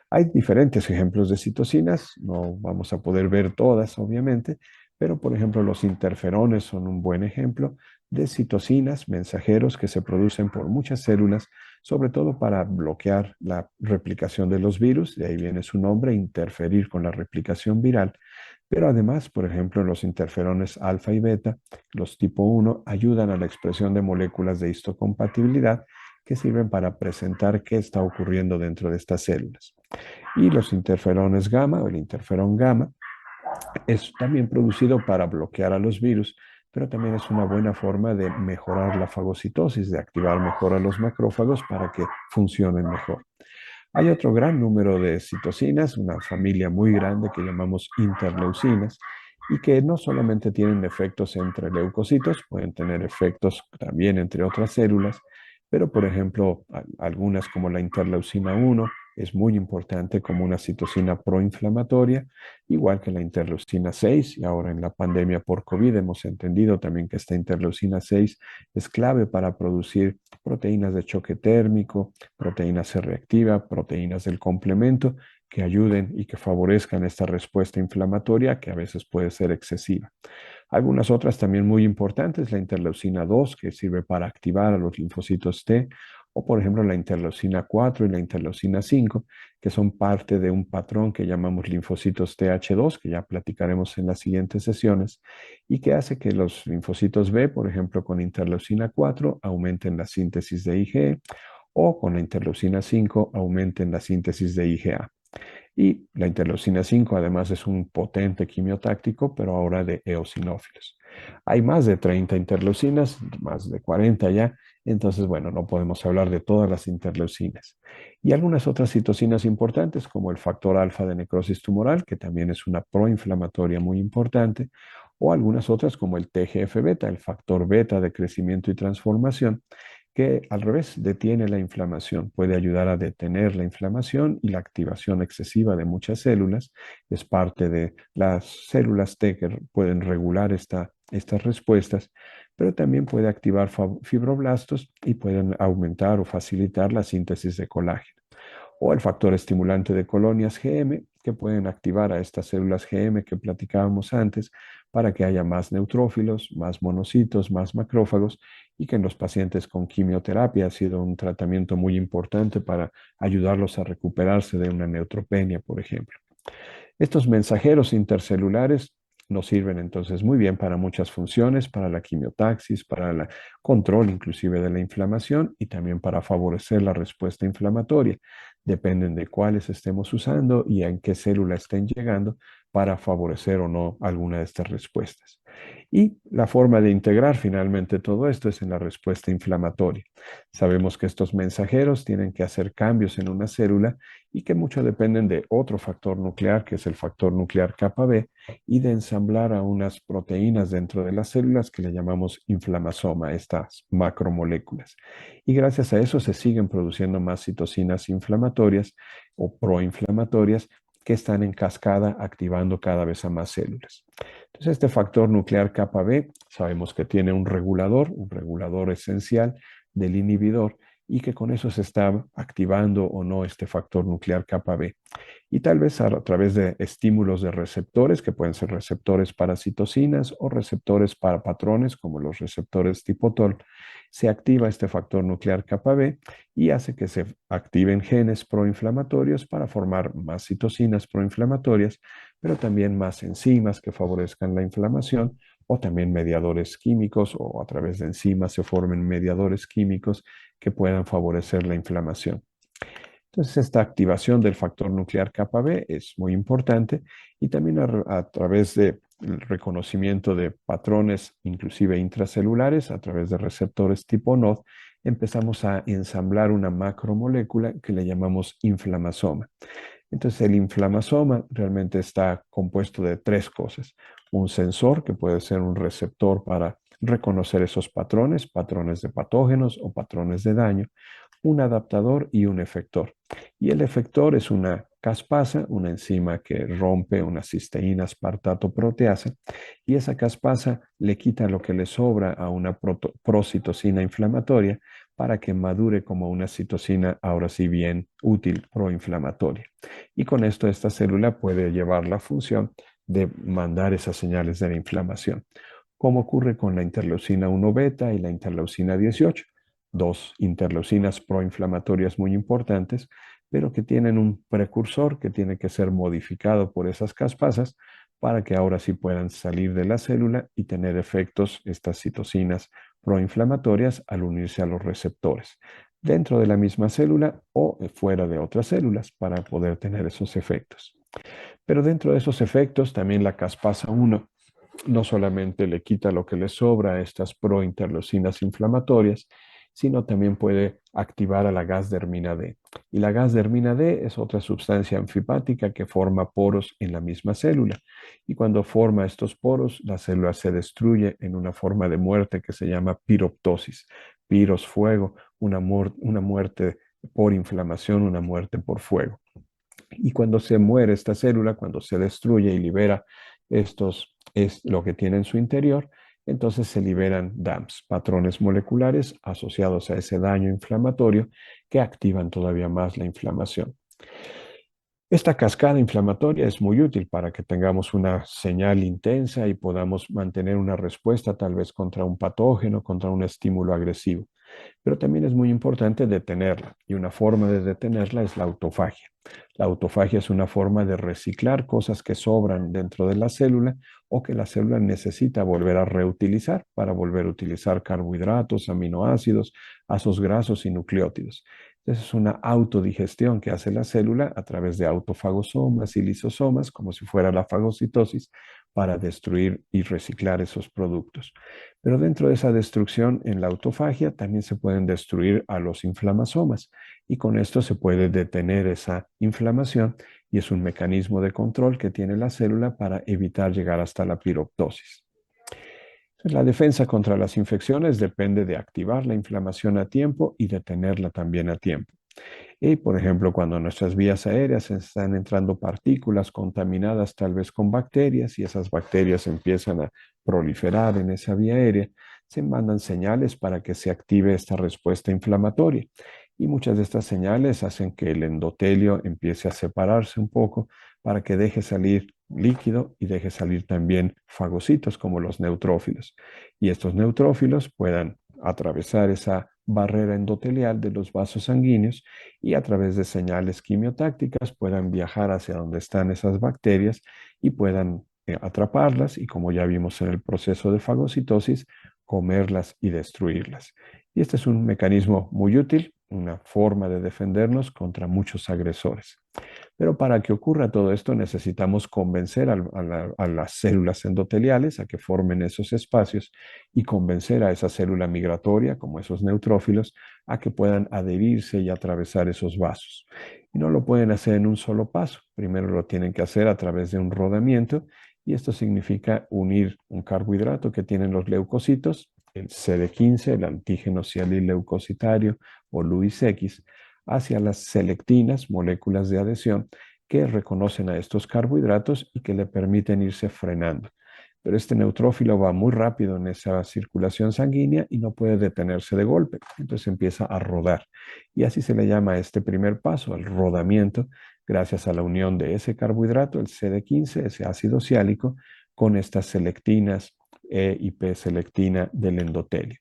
Hay diferentes ejemplos de citocinas, no vamos a poder ver todas, obviamente, pero por ejemplo los interferones son un buen ejemplo de citocinas, mensajeros que se producen por muchas células, sobre todo para bloquear la replicación de los virus, de ahí viene su nombre, interferir con la replicación viral. Pero además, por ejemplo, los interferones alfa y beta, los tipo 1, ayudan a la expresión de moléculas de histocompatibilidad que sirven para presentar qué está ocurriendo dentro de estas células. Y los interferones gamma o el interferón gamma es también producido para bloquear a los virus, pero también es una buena forma de mejorar la fagocitosis, de activar mejor a los macrófagos para que funcionen mejor. Hay otro gran número de citocinas, una familia muy grande que llamamos interleucinas, y que no solamente tienen efectos entre leucocitos, pueden tener efectos también entre otras células, pero por ejemplo, algunas como la interleucina 1 es muy importante como una citocina proinflamatoria, igual que la interleucina 6, y ahora en la pandemia por COVID hemos entendido también que esta interleucina 6 es clave para producir proteínas de choque térmico, proteína C reactiva, proteínas del complemento que ayuden y que favorezcan esta respuesta inflamatoria que a veces puede ser excesiva. Algunas otras también muy importantes, la interleucina 2, que sirve para activar a los linfocitos T, o por ejemplo la interleucina 4 y la interleucina 5, que son parte de un patrón que llamamos linfocitos TH2, que ya platicaremos en las siguientes sesiones, y que hace que los linfocitos B, por ejemplo con interleucina 4, aumenten la síntesis de IgE, o con la interleucina 5 aumenten la síntesis de IgA. Y la interleucina 5 además es un potente quimiotáctico, pero ahora de eosinófilos. Hay más de 30 interleucinas, más de 40 ya, entonces, bueno, no podemos hablar de todas las interleucinas. Y algunas otras citocinas importantes, como el factor alfa de necrosis tumoral, que también es una proinflamatoria muy importante, o algunas otras como el TGF-beta, el factor beta de crecimiento y transformación, que al revés detiene la inflamación, puede ayudar a detener la inflamación y la activación excesiva de muchas células. Es parte de las células T que pueden regular estas respuestas, pero también puede activar fibroblastos y pueden aumentar o facilitar la síntesis de colágeno. O el factor estimulante de colonias GM, que pueden activar a estas células GM que platicábamos antes para que haya más neutrófilos, más monocitos, más macrófagos, y que en los pacientes con quimioterapia ha sido un tratamiento muy importante para ayudarlos a recuperarse de una neutropenia, por ejemplo. Estos mensajeros intercelulares nos sirven entonces muy bien para muchas funciones, para la quimiotaxis, para el control inclusive de la inflamación y también para favorecer la respuesta inflamatoria. Dependen de cuáles estemos usando y en qué célula estén llegando para favorecer o no alguna de estas respuestas. Y la forma de integrar finalmente todo esto es en la respuesta inflamatoria. Sabemos que estos mensajeros tienen que hacer cambios en una célula y que mucho dependen de otro factor nuclear, que es el factor nuclear kappa B, y de ensamblar a unas proteínas dentro de las células que le llamamos inflamasoma, estas macromoléculas. Y gracias a eso se siguen produciendo más citocinas inflamatorias o proinflamatorias que están en cascada activando cada vez a más células. Entonces, este factor nuclear kappa B sabemos que tiene un regulador esencial del inhibidor, y que con eso se está activando o no este factor nuclear kappa B. Y tal vez a través de estímulos de receptores, que pueden ser receptores para citocinas o receptores para patrones, como los receptores tipo TOL, se activa este factor nuclear kappa B y hace que se activen genes proinflamatorios para formar más citocinas proinflamatorias, pero también más enzimas que favorezcan la inflamación o también mediadores químicos o a través de enzimas se formen mediadores químicos que puedan favorecer la inflamación. Entonces, esta activación del factor nuclear kappa B es muy importante y también a través del reconocimiento de patrones, inclusive intracelulares, a través de receptores tipo NOD, empezamos a ensamblar una macromolécula que le llamamos inflamasoma. Entonces, el inflamasoma realmente está compuesto de tres cosas. Un sensor, que puede ser un receptor para reconocer esos patrones, patrones de patógenos o patrones de daño, un adaptador y un efector. Y el efector es una caspasa, una enzima que rompe una cisteína aspartato proteasa, y esa caspasa le quita lo que le sobra a una procitocina inflamatoria para que madure como una citocina ahora sí bien útil proinflamatoria. Y con esto esta célula puede llevar la función de mandar esas señales de la inflamación, como ocurre con la interleucina 1 beta y la interleucina 18, dos interleucinas proinflamatorias muy importantes, pero que tienen un precursor que tiene que ser modificado por esas caspasas para que ahora sí puedan salir de la célula y tener efectos estas citocinas proinflamatorias al unirse a los receptores dentro de la misma célula o fuera de otras células para poder tener esos efectos. Pero dentro de esos efectos también la caspasa 1 no solamente le quita lo que le sobra a estas prointerleucinas inflamatorias, sino también puede activar a la gasdermina D. Y la gasdermina D es otra sustancia anfipática que forma poros en la misma célula. Y cuando forma estos poros, la célula se destruye en una forma de muerte que se llama piroptosis. Piros, fuego, una muerte por inflamación, una muerte por fuego. Y cuando se muere esta célula, cuando se destruye y libera es lo que tiene en su interior, entonces se liberan DAMPs, patrones moleculares asociados a ese daño inflamatorio que activan todavía más la inflamación. Esta cascada inflamatoria es muy útil para que tengamos una señal intensa y podamos mantener una respuesta tal vez contra un patógeno, contra un estímulo agresivo. Pero también es muy importante detenerla y una forma de detenerla es la autofagia. La autofagia es una forma de reciclar cosas que sobran dentro de la célula o que la célula necesita volver a reutilizar para volver a utilizar carbohidratos, aminoácidos, ácidos grasos y nucleótidos. Esa es una autodigestión que hace la célula a través de autofagosomas y lisosomas, como si fuera la fagocitosis, para destruir y reciclar esos productos. Pero dentro de esa destrucción en la autofagia también se pueden destruir a los inflamasomas y con esto se puede detener esa inflamación y es un mecanismo de control que tiene la célula para evitar llegar hasta la piroptosis. La defensa contra las infecciones depende de activar la inflamación a tiempo y detenerla también a tiempo. Y, por ejemplo, cuando en nuestras vías aéreas están entrando partículas contaminadas tal vez con bacterias y esas bacterias empiezan a proliferar en esa vía aérea, se mandan señales para que se active esta respuesta inflamatoria. Y muchas de estas señales hacen que el endotelio empiece a separarse un poco para que deje salir líquido y deje salir también fagocitos como los neutrófilos. Y estos neutrófilos puedan atravesar esa barrera endotelial de los vasos sanguíneos y a través de señales quimiotácticas puedan viajar hacia donde están esas bacterias y puedan atraparlas y, como ya vimos en el proceso de fagocitosis, comerlas y destruirlas. Y este es un mecanismo muy útil, una forma de defendernos contra muchos agresores. Pero para que ocurra todo esto necesitamos convencer a las células endoteliales a que formen esos espacios y convencer a esa célula migratoria, como esos neutrófilos, a que puedan adherirse y atravesar esos vasos. Y no lo pueden hacer en un solo paso. Primero lo tienen que hacer a través de un rodamiento y esto significa unir un carbohidrato que tienen los leucocitos, el CD15, el antígeno cianileucocitario o LUIS-X, hacia las selectinas, moléculas de adhesión, que reconocen a estos carbohidratos y que le permiten irse frenando. Pero este neutrófilo va muy rápido en esa circulación sanguínea y no puede detenerse de golpe. Entonces empieza a rodar. Y así se le llama a este primer paso, el rodamiento, gracias a la unión de ese carbohidrato, el CD15, ese ácido siálico, con estas selectinas E y P-selectina del endotelio.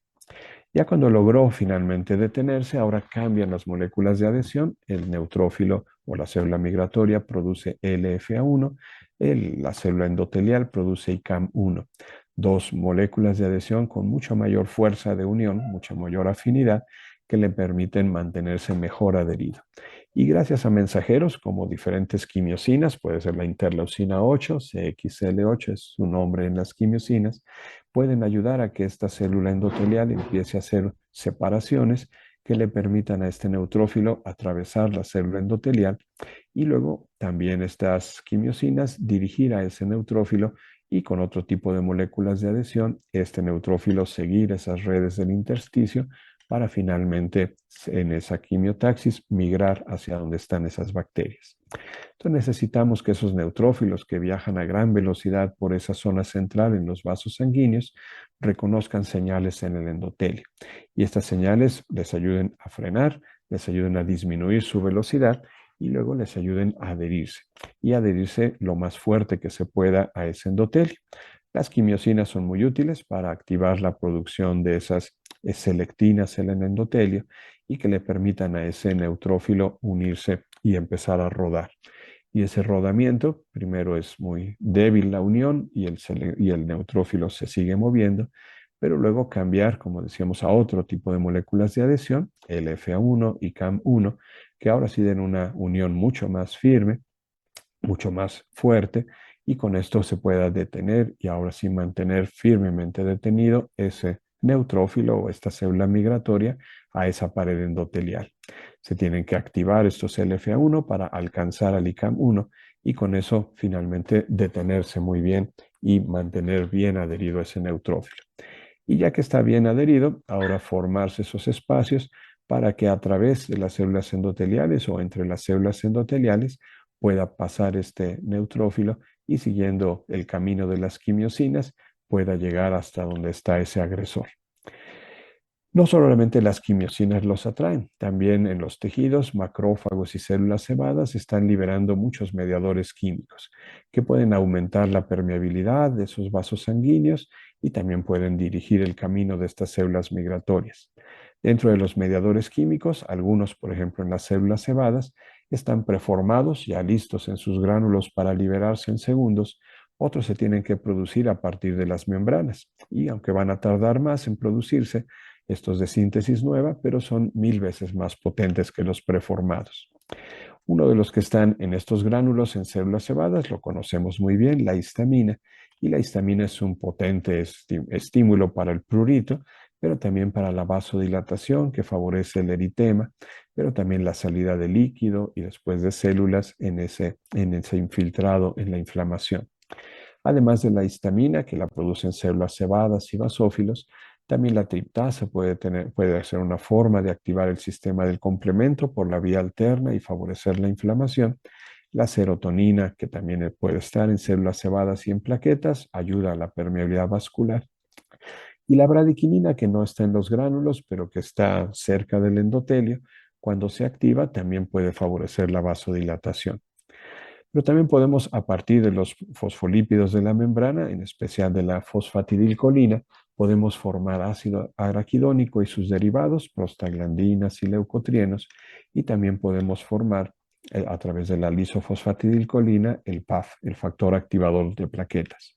Ya cuando logró finalmente detenerse, ahora cambian las moléculas de adhesión. El neutrófilo o la célula migratoria produce LFA1, la célula endotelial produce ICAM1. Dos moléculas de adhesión con mucha mayor fuerza de unión, mucha mayor afinidad, que le permiten mantenerse mejor adherido. Y gracias a mensajeros como diferentes quimiosinas, puede ser la interleucina 8, CXL8 es su nombre en las quimiosinas, pueden ayudar a que esta célula endotelial empiece a hacer separaciones que le permitan a este neutrófilo atravesar la célula endotelial y luego también estas quimiosinas dirigir a ese neutrófilo y con otro tipo de moléculas de adhesión, este neutrófilo seguir esas redes del intersticio para finalmente en esa quimiotaxis migrar hacia donde están esas bacterias. Entonces necesitamos que esos neutrófilos que viajan a gran velocidad por esa zona central en los vasos sanguíneos reconozcan señales en el endotelio y estas señales les ayuden a frenar, les ayuden a disminuir su velocidad y luego les ayuden a adherirse y adherirse lo más fuerte que se pueda a ese endotelio. Las quimiosinas son muy útiles para activar la producción de esas selectinas en el endotelio y que le permitan a ese neutrófilo unirse y empezar a rodar. Y ese rodamiento, primero es muy débil la unión y el neutrófilo se sigue moviendo, pero luego cambiar, como decíamos, a otro tipo de moléculas de adhesión, LFA1 y CAM1, que ahora sí den una unión mucho más firme, mucho más fuerte, y con esto se pueda detener y ahora sí mantener firmemente detenido ese neutrófilo o esta célula migratoria a esa pared endotelial. Se tienen que activar estos LFA1 para alcanzar al ICAM1 y con eso finalmente detenerse muy bien y mantener bien adherido ese neutrófilo. Y ya que está bien adherido, ahora formarse esos espacios para que a través de las células endoteliales o entre las células endoteliales pueda pasar este neutrófilo y siguiendo el camino de las quimiosinas pueda llegar hasta donde está ese agresor. No solamente las quimiosinas los atraen, también en los tejidos, macrófagos y células cebadas están liberando muchos mediadores químicos que pueden aumentar la permeabilidad de esos vasos sanguíneos y también pueden dirigir el camino de estas células migratorias. Dentro de los mediadores químicos, algunos, por ejemplo, en las células cebadas, están preformados, ya listos en sus gránulos para liberarse en segundos. Otros se tienen que producir a partir de las membranas y aunque van a tardar más en producirse, estos de síntesis nueva, pero son 1000 veces más potentes que los preformados. Uno de los que están en estos gránulos en células cebadas lo conocemos muy bien, la histamina, y la histamina es un potente estímulo para el prurito, pero también para la vasodilatación que favorece el eritema, pero también la salida de líquido y después de células en ese infiltrado en la inflamación. Además de la histamina, que la producen células cebadas y basófilos, también la triptasa puede ser una forma de activar el sistema del complemento por la vía alterna y favorecer la inflamación. La serotonina, que también puede estar en células cebadas y en plaquetas, ayuda a la permeabilidad vascular. Y la bradiquinina, que no está en los gránulos, pero que está cerca del endotelio, cuando se activa también puede favorecer la vasodilatación. Pero también podemos, a partir de los fosfolípidos de la membrana, en especial de la fosfatidilcolina, podemos formar ácido araquidónico y sus derivados, prostaglandinas y leucotrienos, y también podemos formar, a través de la lisofosfatidilcolina, el PAF, el factor activador de plaquetas.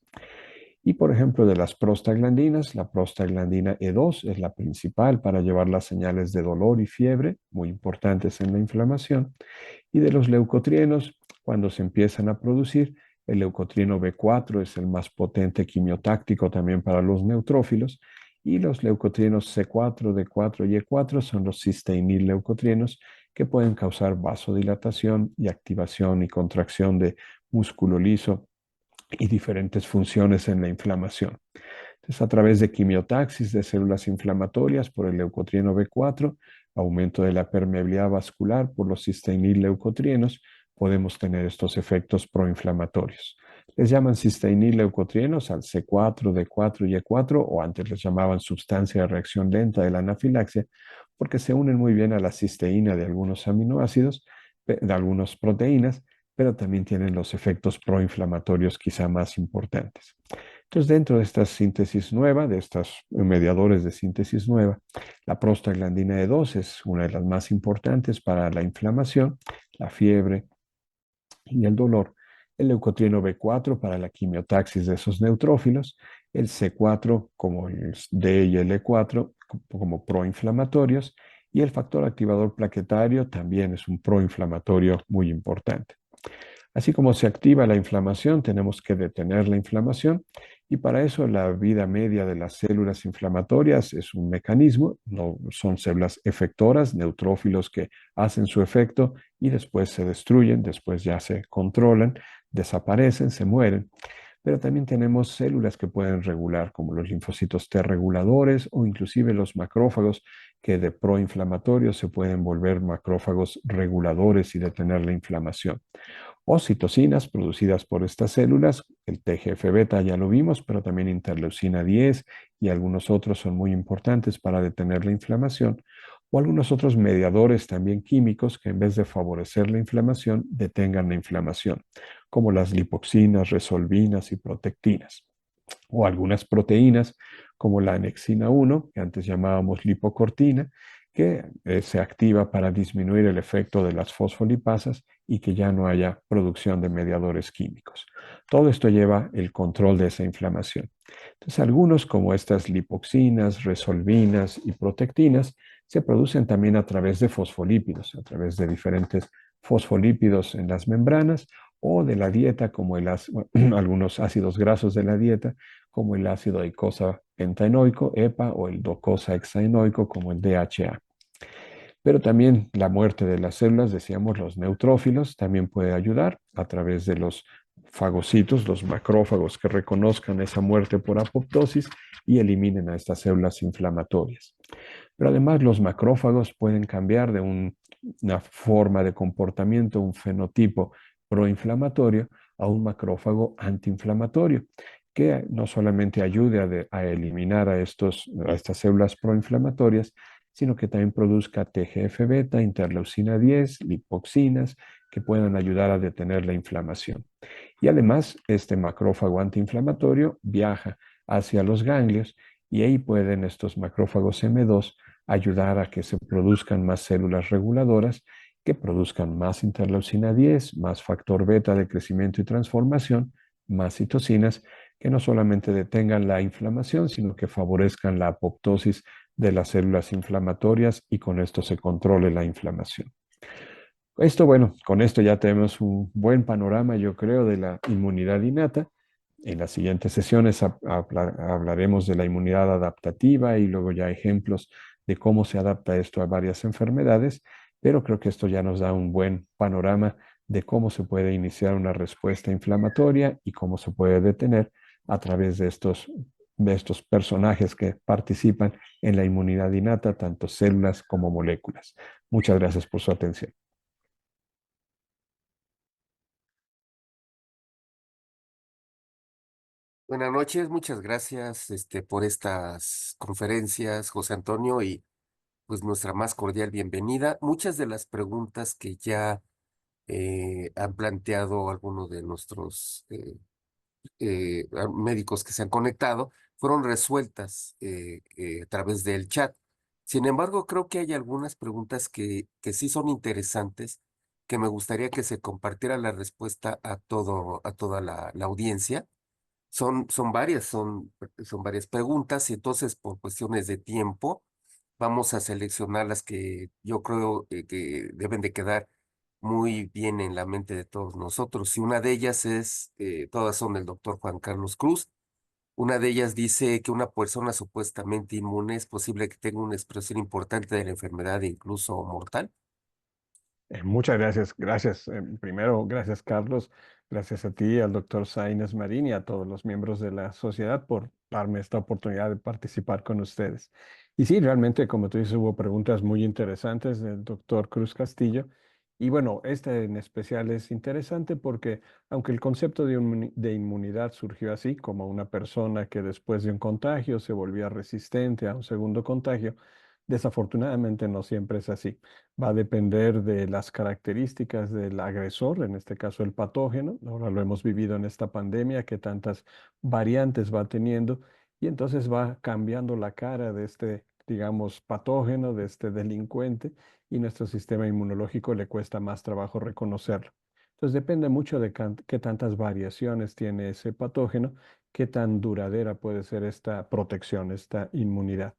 Y por ejemplo, de las prostaglandinas, la prostaglandina E2 es la principal para llevar las señales de dolor y fiebre, muy importantes en la inflamación. Y de los leucotrienos, cuando se empiezan a producir, el leucotrieno B4 es el más potente quimiotáctico también para los neutrófilos. Y los leucotrienos C4, D4 y E4 son los cisteínil-leucotrienos que pueden causar vasodilatación y activación y contracción de músculo liso y diferentes funciones en la inflamación. Entonces, a través de quimiotaxis de células inflamatorias por el leucotrieno B4, aumento de la permeabilidad vascular por los cisteínil-leucotrienos, podemos tener estos efectos proinflamatorios. Les llaman cisteínil-leucotrienos al C4, D4 y E4, o antes les llamaban sustancia de reacción lenta de la anafilaxia, porque se unen muy bien a la cisteína de algunos aminoácidos, de algunas proteínas, pero también tienen los efectos proinflamatorios quizá más importantes. Entonces, dentro de esta síntesis nueva, de estos mediadores de síntesis nueva, la prostaglandina E2 es una de las más importantes para la inflamación, la fiebre y el dolor. El leucotrieno B4 para la quimiotaxis de esos neutrófilos, el C4 como el D y el E4 como proinflamatorios, y el factor activador plaquetario también es un proinflamatorio muy importante. Así como se activa la inflamación, tenemos que detener la inflamación y para eso la vida media de las células inflamatorias es un mecanismo, no son células efectoras, neutrófilos que hacen su efecto y después se destruyen, después ya se controlan, desaparecen, se mueren. Pero también tenemos células que pueden regular, como los linfocitos T reguladores o inclusive los macrófagos, que de proinflamatorios se pueden volver macrófagos reguladores y detener la inflamación o citocinas producidas por estas células. El TGF-beta ya lo vimos, pero también interleucina 10 y algunos otros son muy importantes para detener la inflamación, o algunos otros mediadores también químicos que en vez de favorecer la inflamación, detengan la inflamación, como las lipoxinas, resolvinas y protectinas, o algunas proteínas como la anexina 1, que antes llamábamos lipocortina, que se activa para disminuir el efecto de las fosfolipasas y que ya no haya producción de mediadores químicos. Todo esto lleva el control de esa inflamación. Entonces, algunos como estas lipoxinas, resolvinas y protectinas se producen también a través de fosfolípidos, a través de diferentes fosfolípidos en las membranas o de la dieta, como algunos ácidos grasos de la dieta, como el ácido eicosa pentaenoico, EPA, o el docosa hexaenoico, como el DHA. Pero también la muerte de las células, decíamos, los neutrófilos, también puede ayudar a través de los fagocitos, los macrófagos que reconozcan esa muerte por apoptosis y eliminen a estas células inflamatorias. Pero además los macrófagos pueden cambiar de una forma de comportamiento, un fenotipo proinflamatorio, a un macrófago antiinflamatorio, que no solamente ayude a eliminar a estas células proinflamatorias, sino que también produzca TGF-beta, interleucina 10, lipoxinas, que puedan ayudar a detener la inflamación. Y además, este macrófago antiinflamatorio viaja hacia los ganglios y ahí pueden estos macrófagos M2 ayudar a que se produzcan más células reguladoras, que produzcan más interleucina 10, más factor beta de crecimiento y transformación, más citocinas, que no solamente detengan la inflamación, sino que favorezcan la apoptosis de las células inflamatorias y con esto se controle la inflamación. Bueno, con esto ya tenemos un buen panorama, yo creo, de la inmunidad innata. En las siguientes sesiones hablaremos de la inmunidad adaptativa y luego ya ejemplos de cómo se adapta esto a varias enfermedades, pero creo que esto ya nos da un buen panorama de cómo se puede iniciar una respuesta inflamatoria y cómo se puede detener a través de estos personajes que participan en la inmunidad innata, tanto células como moléculas. Muchas gracias por su atención. Buenas noches, muchas gracias por estas conferencias, José Antonio, y pues nuestra más cordial bienvenida. Muchas de las preguntas que ya han planteado algunos de nuestros médicos que se han conectado fueron resueltas a través del chat. Sin embargo, creo que hay algunas preguntas que sí son interesantes, que me gustaría que se compartiera la respuesta a toda la audiencia. Son varias preguntas y entonces por cuestiones de tiempo vamos a seleccionar las que yo creo que deben de quedar muy bien en la mente de todos nosotros. Y una de ellas todas son del doctor Juan Carlos Cruz. Una de ellas dice que una persona supuestamente inmune es posible que tenga una expresión importante de la enfermedad e incluso mortal. Muchas gracias, gracias. Primero, gracias Carlos, gracias a ti, al doctor Sainz Marín y a todos los miembros de la sociedad por darme esta oportunidad de participar con ustedes. Y sí, realmente, como tú dices, hubo preguntas muy interesantes del doctor Cruz Castillo. Y bueno, esta en especial es interesante porque aunque el concepto de inmunidad surgió así, como una persona que después de un contagio se volvía resistente a un segundo contagio, Desafortunadamente no siempre es así. Va a depender de las características del agresor, en este caso el patógeno. Ahora lo hemos vivido en esta pandemia que tantas variantes va teniendo y entonces va cambiando la cara de este, digamos, patógeno, de este delincuente y nuestro sistema inmunológico le cuesta más trabajo reconocerlo. Entonces depende mucho de qué tantas variaciones tiene ese patógeno, qué tan duradera puede ser esta protección, esta inmunidad.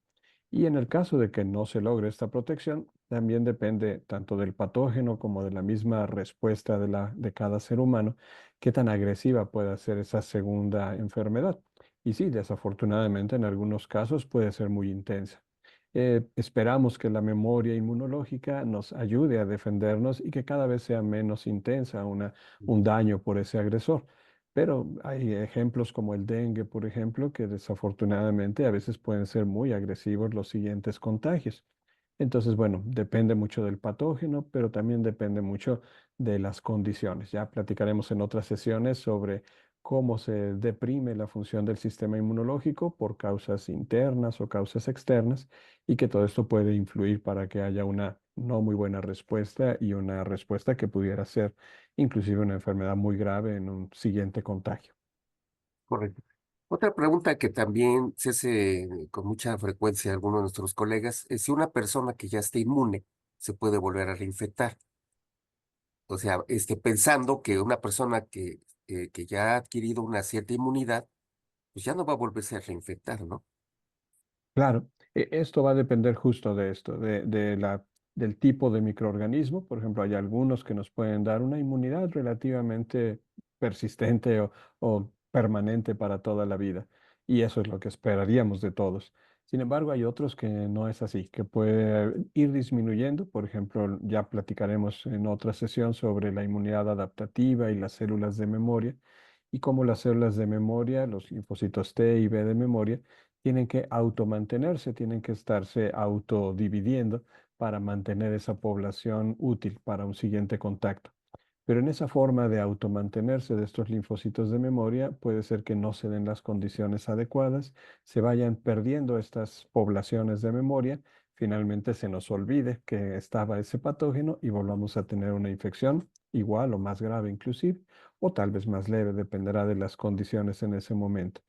Y en el caso de que no se logre esta protección, también depende tanto del patógeno como de la misma respuesta de cada ser humano, qué tan agresiva puede ser esa segunda enfermedad. Y sí, desafortunadamente en algunos casos puede ser muy intensa. Esperamos que la memoria inmunológica nos ayude a defendernos y que cada vez sea menos intensa un daño por ese agresor. Pero hay ejemplos como el dengue, por ejemplo, que desafortunadamente a veces pueden ser muy agresivos los siguientes contagios. Entonces, bueno, depende mucho del patógeno, pero también depende mucho de las condiciones. Ya platicaremos en otras sesiones sobre cómo se deprime la función del sistema inmunológico por causas internas o causas externas y que todo esto puede influir para que haya una no muy buena respuesta y una respuesta que pudiera ser inclusive una enfermedad muy grave en un siguiente contagio. Correcto. Otra pregunta que también se hace con mucha frecuencia a algunos de nuestros colegas es si una persona que ya esté inmune se puede volver a reinfectar. O sea, pensando que una persona que ya ha adquirido una cierta inmunidad, pues ya no va a volverse a reinfectar, ¿no? Claro, esto va a depender justo de esto, del tipo de microorganismo. Por ejemplo, hay algunos que nos pueden dar una inmunidad relativamente persistente o permanente para toda la vida. Y eso es lo que esperaríamos de todos. Sin embargo, hay otros que no es así, que puede ir disminuyendo. Por ejemplo, ya platicaremos en otra sesión sobre la inmunidad adaptativa y las células de memoria y cómo las células de memoria, los linfocitos T y B de memoria, tienen que automantenerse, tienen que estarse autodividiendo para mantener esa población útil para un siguiente contacto. Pero en esa forma de automantenerse de estos linfocitos de memoria, puede ser que no se den las condiciones adecuadas, se vayan perdiendo estas poblaciones de memoria, finalmente se nos olvide que estaba ese patógeno y volvamos a tener una infección igual o más grave inclusive, o tal vez más leve, dependerá de las condiciones en ese momento.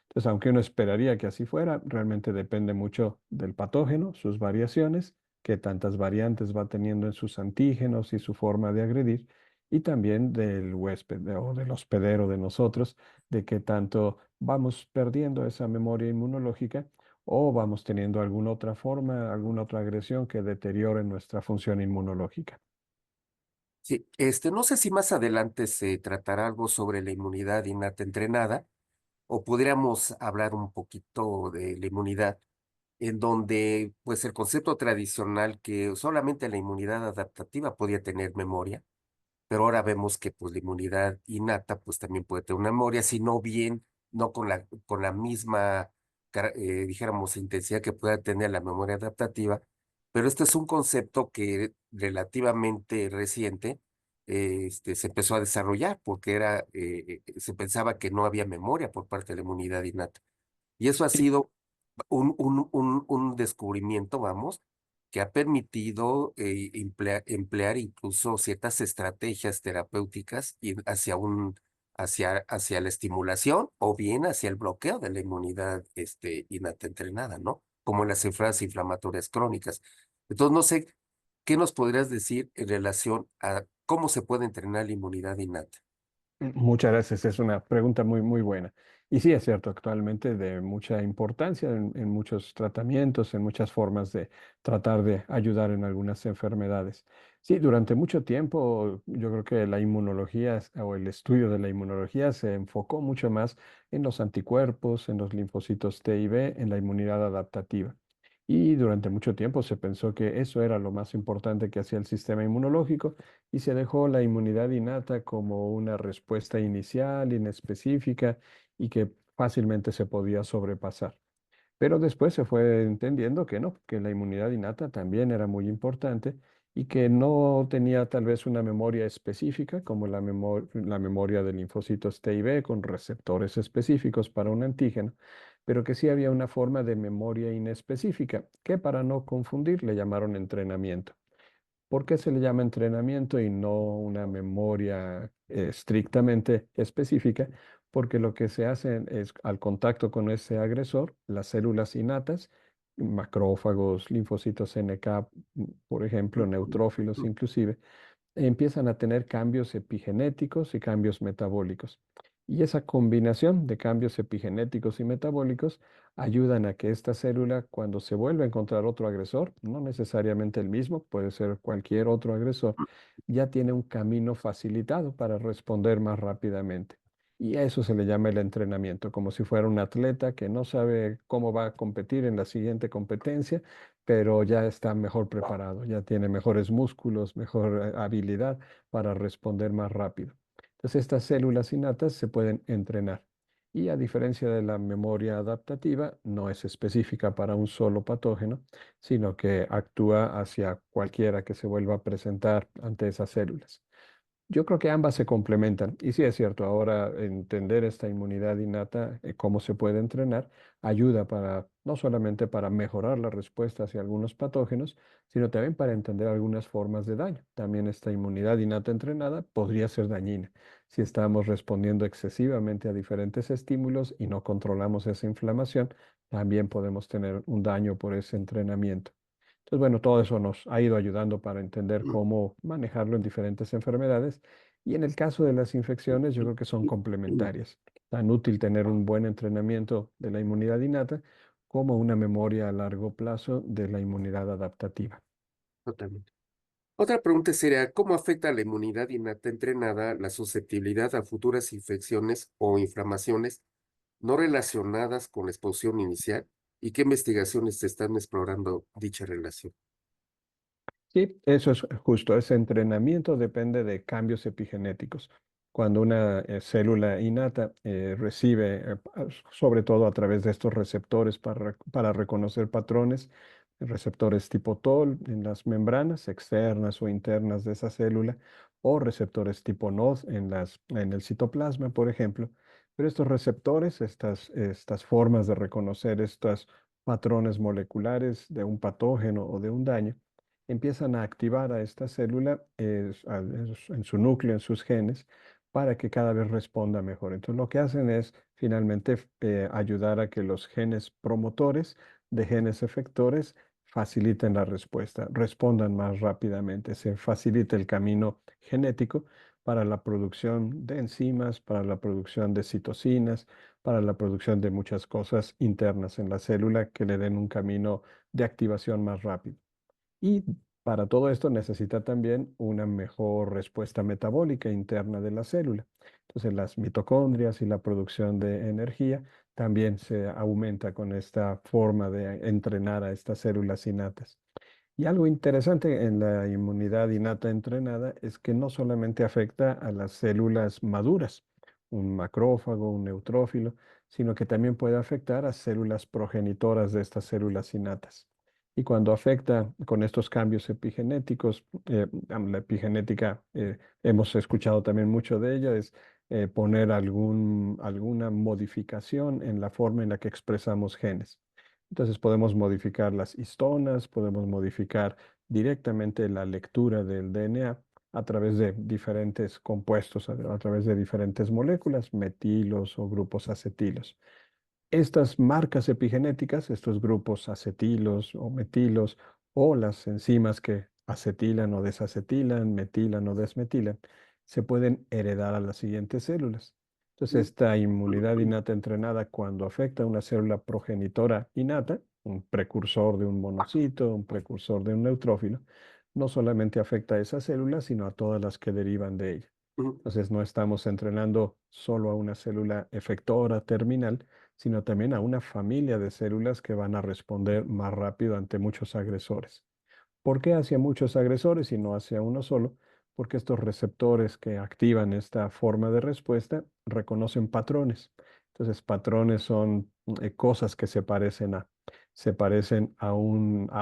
Entonces, aunque uno esperaría que así fuera, realmente depende mucho del patógeno, sus variaciones, qué tantas variantes va teniendo en sus antígenos y su forma de agredir y también del huésped o del hospedero de nosotros, de qué tanto vamos perdiendo esa memoria inmunológica o vamos teniendo alguna otra forma, alguna otra agresión que deteriore nuestra función inmunológica. Sí, no sé si más adelante se tratará algo sobre la inmunidad innata entrenada o pudiéramos hablar un poquito de la inmunidad en donde pues el concepto tradicional que solamente la inmunidad adaptativa podía tener memoria, pero ahora vemos que pues la inmunidad innata pues también puede tener una memoria, si no bien, no con la misma, dijéramos, intensidad que pueda tener la memoria adaptativa, pero este es un concepto que relativamente reciente se empezó a desarrollar porque se pensaba que no había memoria por parte de la inmunidad innata. Y eso ha sido un descubrimiento, vamos, que ha permitido emplear incluso ciertas estrategias terapéuticas hacia la estimulación o bien hacia el bloqueo de la inmunidad innata entrenada, ¿no? Como en las enfermedades inflamatorias crónicas. Entonces, no sé, ¿qué nos podrías decir en relación a cómo se puede entrenar la inmunidad innata? Muchas gracias, es una pregunta muy, muy buena. Y sí, es cierto, actualmente de mucha importancia en muchos tratamientos, en muchas formas de tratar de ayudar en algunas enfermedades. Sí, durante mucho tiempo yo creo que la inmunología o el estudio de la inmunología se enfocó mucho más en los anticuerpos, en los linfocitos T y B, en la inmunidad adaptativa. Y durante mucho tiempo se pensó que eso era lo más importante que hacía el sistema inmunológico y se dejó la inmunidad innata como una respuesta inicial, inespecífica y que fácilmente se podía sobrepasar. Pero después se fue entendiendo que no, que la inmunidad innata también era muy importante y que no tenía tal vez una memoria específica como la memoria de linfocitos T y B con receptores específicos para un antígeno, pero que sí había una forma de memoria inespecífica, que para no confundir le llamaron entrenamiento. ¿Por qué se le llama entrenamiento y no una memoria estrictamente específica? Porque lo que se hace es al contacto con ese agresor, las células innatas, macrófagos, linfocitos NK, por ejemplo, neutrófilos inclusive, empiezan a tener cambios epigenéticos y cambios metabólicos. Y esa combinación de cambios epigenéticos y metabólicos ayudan a que esta célula, cuando se vuelve a encontrar otro agresor, no necesariamente el mismo, puede ser cualquier otro agresor, ya tiene un camino facilitado para responder más rápidamente. Y a eso se le llama el entrenamiento, como si fuera un atleta que no sabe cómo va a competir en la siguiente competencia, pero ya está mejor preparado, ya tiene mejores músculos, mejor habilidad para responder más rápido. Entonces, estas células innatas se pueden entrenar y a diferencia de la memoria adaptativa, no es específica para un solo patógeno, sino que actúa hacia cualquiera que se vuelva a presentar ante esas células. Yo creo que ambas se complementan. Y sí es cierto, ahora entender esta inmunidad innata, cómo se puede entrenar, ayuda para no solamente para mejorar la respuesta hacia algunos patógenos, sino también para entender algunas formas de daño. También esta inmunidad innata entrenada podría ser dañina. Si estamos respondiendo excesivamente a diferentes estímulos y no controlamos esa inflamación, también podemos tener un daño por ese entrenamiento. Entonces, bueno, todo eso nos ha ido ayudando para entender cómo manejarlo en diferentes enfermedades. Y en el caso de las infecciones, yo creo que son complementarias. Tan útil tener un buen entrenamiento de la inmunidad innata como una memoria a largo plazo de la inmunidad adaptativa. Totalmente. Otra pregunta sería, ¿cómo afecta la inmunidad innata entrenada la susceptibilidad a futuras infecciones o inflamaciones no relacionadas con la exposición inicial? ¿Y qué investigaciones se están explorando dicha relación? Sí, eso es justo. Ese entrenamiento depende de cambios epigenéticos. Cuando una célula innata recibe, sobre todo a través de estos receptores para reconocer patrones, receptores tipo TOL en las membranas externas o internas de esa célula, o receptores tipo NOD en el citoplasma, por ejemplo. Pero estos receptores, estas formas de reconocer estos patrones moleculares de un patógeno o de un daño, empiezan a activar a esta célula en su núcleo, en sus genes, para que cada vez responda mejor. Entonces, lo que hacen es finalmente ayudar a que los genes promotores de genes efectores faciliten la respuesta, respondan más rápidamente, se facilita el camino genético para la producción de enzimas, para la producción de citocinas, para la producción de muchas cosas internas en la célula que le den un camino de activación más rápido. Y para todo esto necesita también una mejor respuesta metabólica interna de la célula. Entonces las mitocondrias y la producción de energía también se aumenta con esta forma de entrenar a estas células innatas. Y algo interesante en la inmunidad innata entrenada es que no solamente afecta a las células maduras, un macrófago, un neutrófilo, sino que también puede afectar a células progenitoras de estas células innatas. Y cuando afecta con estos cambios epigenéticos, la epigenética, hemos escuchado también mucho de ella, es poner alguna modificación en la forma en la que expresamos genes. Entonces podemos modificar las histonas, podemos modificar directamente la lectura del DNA a través de diferentes compuestos, a través de diferentes moléculas, metilos o grupos acetilos. Estas marcas epigenéticas, estos grupos acetilos o metilos, o las enzimas que acetilan o desacetilan, metilan o desmetilan, se pueden heredar a las siguientes células. Entonces, esta inmunidad innata entrenada, cuando afecta a una célula progenitora innata, un precursor de un monocito, un precursor de un neutrófilo, no solamente afecta a esa célula, sino a todas las que derivan de ella. Ujú, Entonces, no estamos entrenando solo a una célula efectora terminal, sino también a una familia de células que van a responder más rápido ante muchos agresores. ¿Por qué hacia muchos agresores y no hacia uno solo? Porque estos receptores que activan esta forma de respuesta reconocen patrones. Entonces, patrones son cosas que se parecen a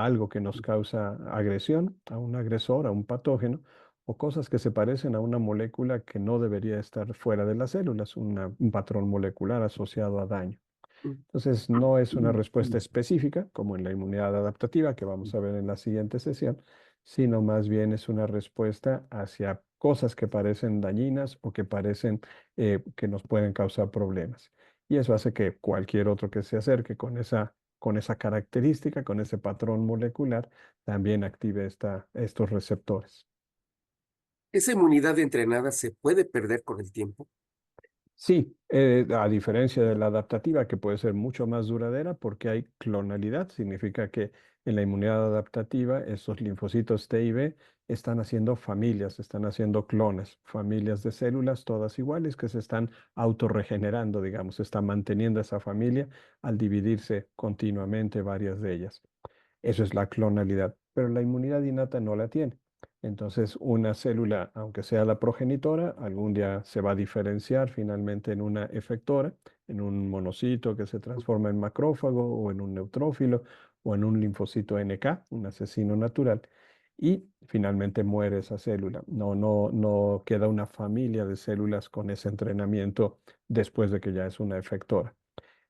algo que nos causa agresión, a un agresor, a un patógeno, o cosas que se parecen a una molécula que no debería estar fuera de las células, un patrón molecular asociado a daño. Entonces, no es una respuesta específica, como en la inmunidad adaptativa, que vamos a ver en la siguiente sesión, sino más bien es una respuesta hacia cosas que parecen dañinas o que parecen que nos pueden causar problemas. Y eso hace que cualquier otro que se acerque con esa característica, con ese patrón molecular, también active estos receptores. ¿Esa inmunidad entrenada se puede perder con el tiempo? Sí, a diferencia de la adaptativa, que puede ser mucho más duradera porque hay clonalidad, significa que en la inmunidad adaptativa esos linfocitos T y B están haciendo familias, están haciendo clones, familias de células todas iguales que se están autorregenerando, digamos, se está manteniendo esa familia al dividirse continuamente varias de ellas. Eso es la clonalidad, pero la inmunidad innata no la tiene. Entonces, una célula, aunque sea la progenitora, algún día se va a diferenciar finalmente en una efectora, en un monocito que se transforma en macrófago o en un neutrófilo o en un linfocito NK, un asesino natural, y finalmente muere esa célula. No queda una familia de células con ese entrenamiento después de que ya es una efectora.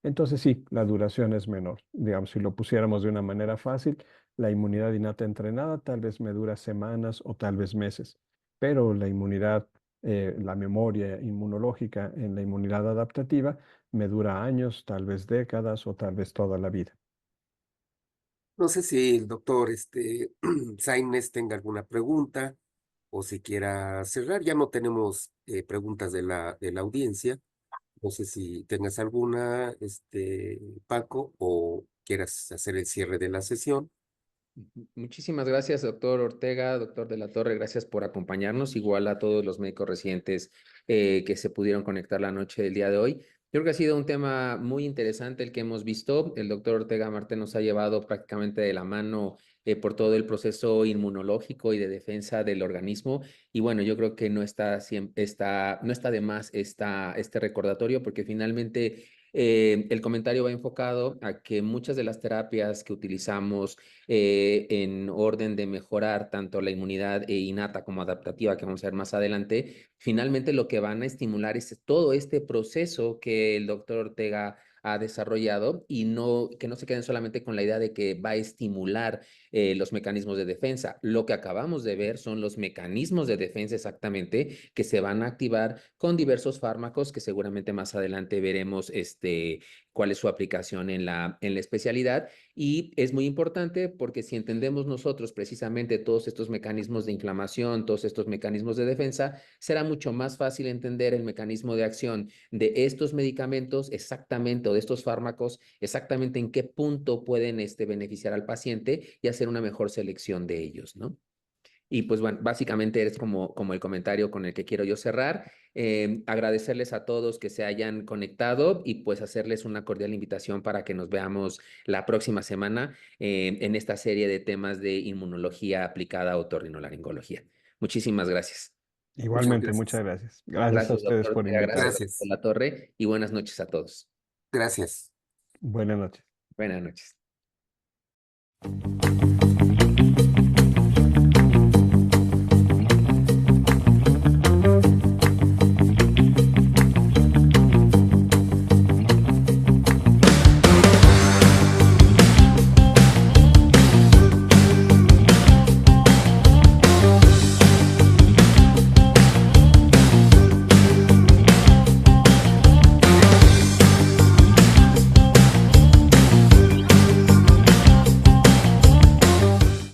Entonces sí, la duración es menor. Digamos, si lo pusiéramos de una manera fácil, la inmunidad innata entrenada tal vez me dura semanas o tal vez meses, pero la inmunidad, la memoria inmunológica en la inmunidad adaptativa me dura años, tal vez décadas o tal vez toda la vida. No sé si el doctor Sainz tenga alguna pregunta o si quiera cerrar. Ya no tenemos preguntas de la audiencia. No sé si tengas alguna, Paco, o quieras hacer el cierre de la sesión. Muchísimas gracias, doctor Ortega, doctor de la Torre, gracias por acompañarnos, igual a todos los médicos residentes que se pudieron conectar la noche del día de hoy. Creo que ha sido un tema muy interesante el que hemos visto. El doctor Ortega Marte nos ha llevado prácticamente de la mano por todo el proceso inmunológico y de defensa del organismo. Y bueno, yo creo que no está de más este recordatorio porque finalmente el comentario va enfocado a que muchas de las terapias que utilizamos en orden de mejorar tanto la inmunidad innata como adaptativa, que vamos a ver más adelante, finalmente lo que van a estimular es todo este proceso que el doctor Ortega ha desarrollado y que no se queden solamente con la idea de que va a estimular los mecanismos de defensa. Lo que acabamos de ver son los mecanismos de defensa exactamente que se van a activar con diversos fármacos que seguramente más adelante veremos cuál es su aplicación en la especialidad. Y es muy importante porque si entendemos nosotros precisamente todos estos mecanismos de inflamación, todos estos mecanismos de defensa, será mucho más fácil entender el mecanismo de acción de estos medicamentos exactamente o de estos fármacos, exactamente en qué punto pueden beneficiar al paciente y hacer una mejor selección de ellos, ¿no? Y pues bueno, básicamente es como el comentario con el que quiero yo cerrar. Agradecerles a todos que se hayan conectado y pues hacerles una cordial invitación para que nos veamos la próxima semana en esta serie de temas de inmunología aplicada a otorrinolaringología. Muchísimas gracias. Muchas Igualmente, muchas gracias. gracias. Gracias a Gracias, ustedes doctor por Ortega. Gracias, invitarme. doctor de Gracias. la Torre, y buenas noches a todos. Gracias. Buenas noches. Buenas noches.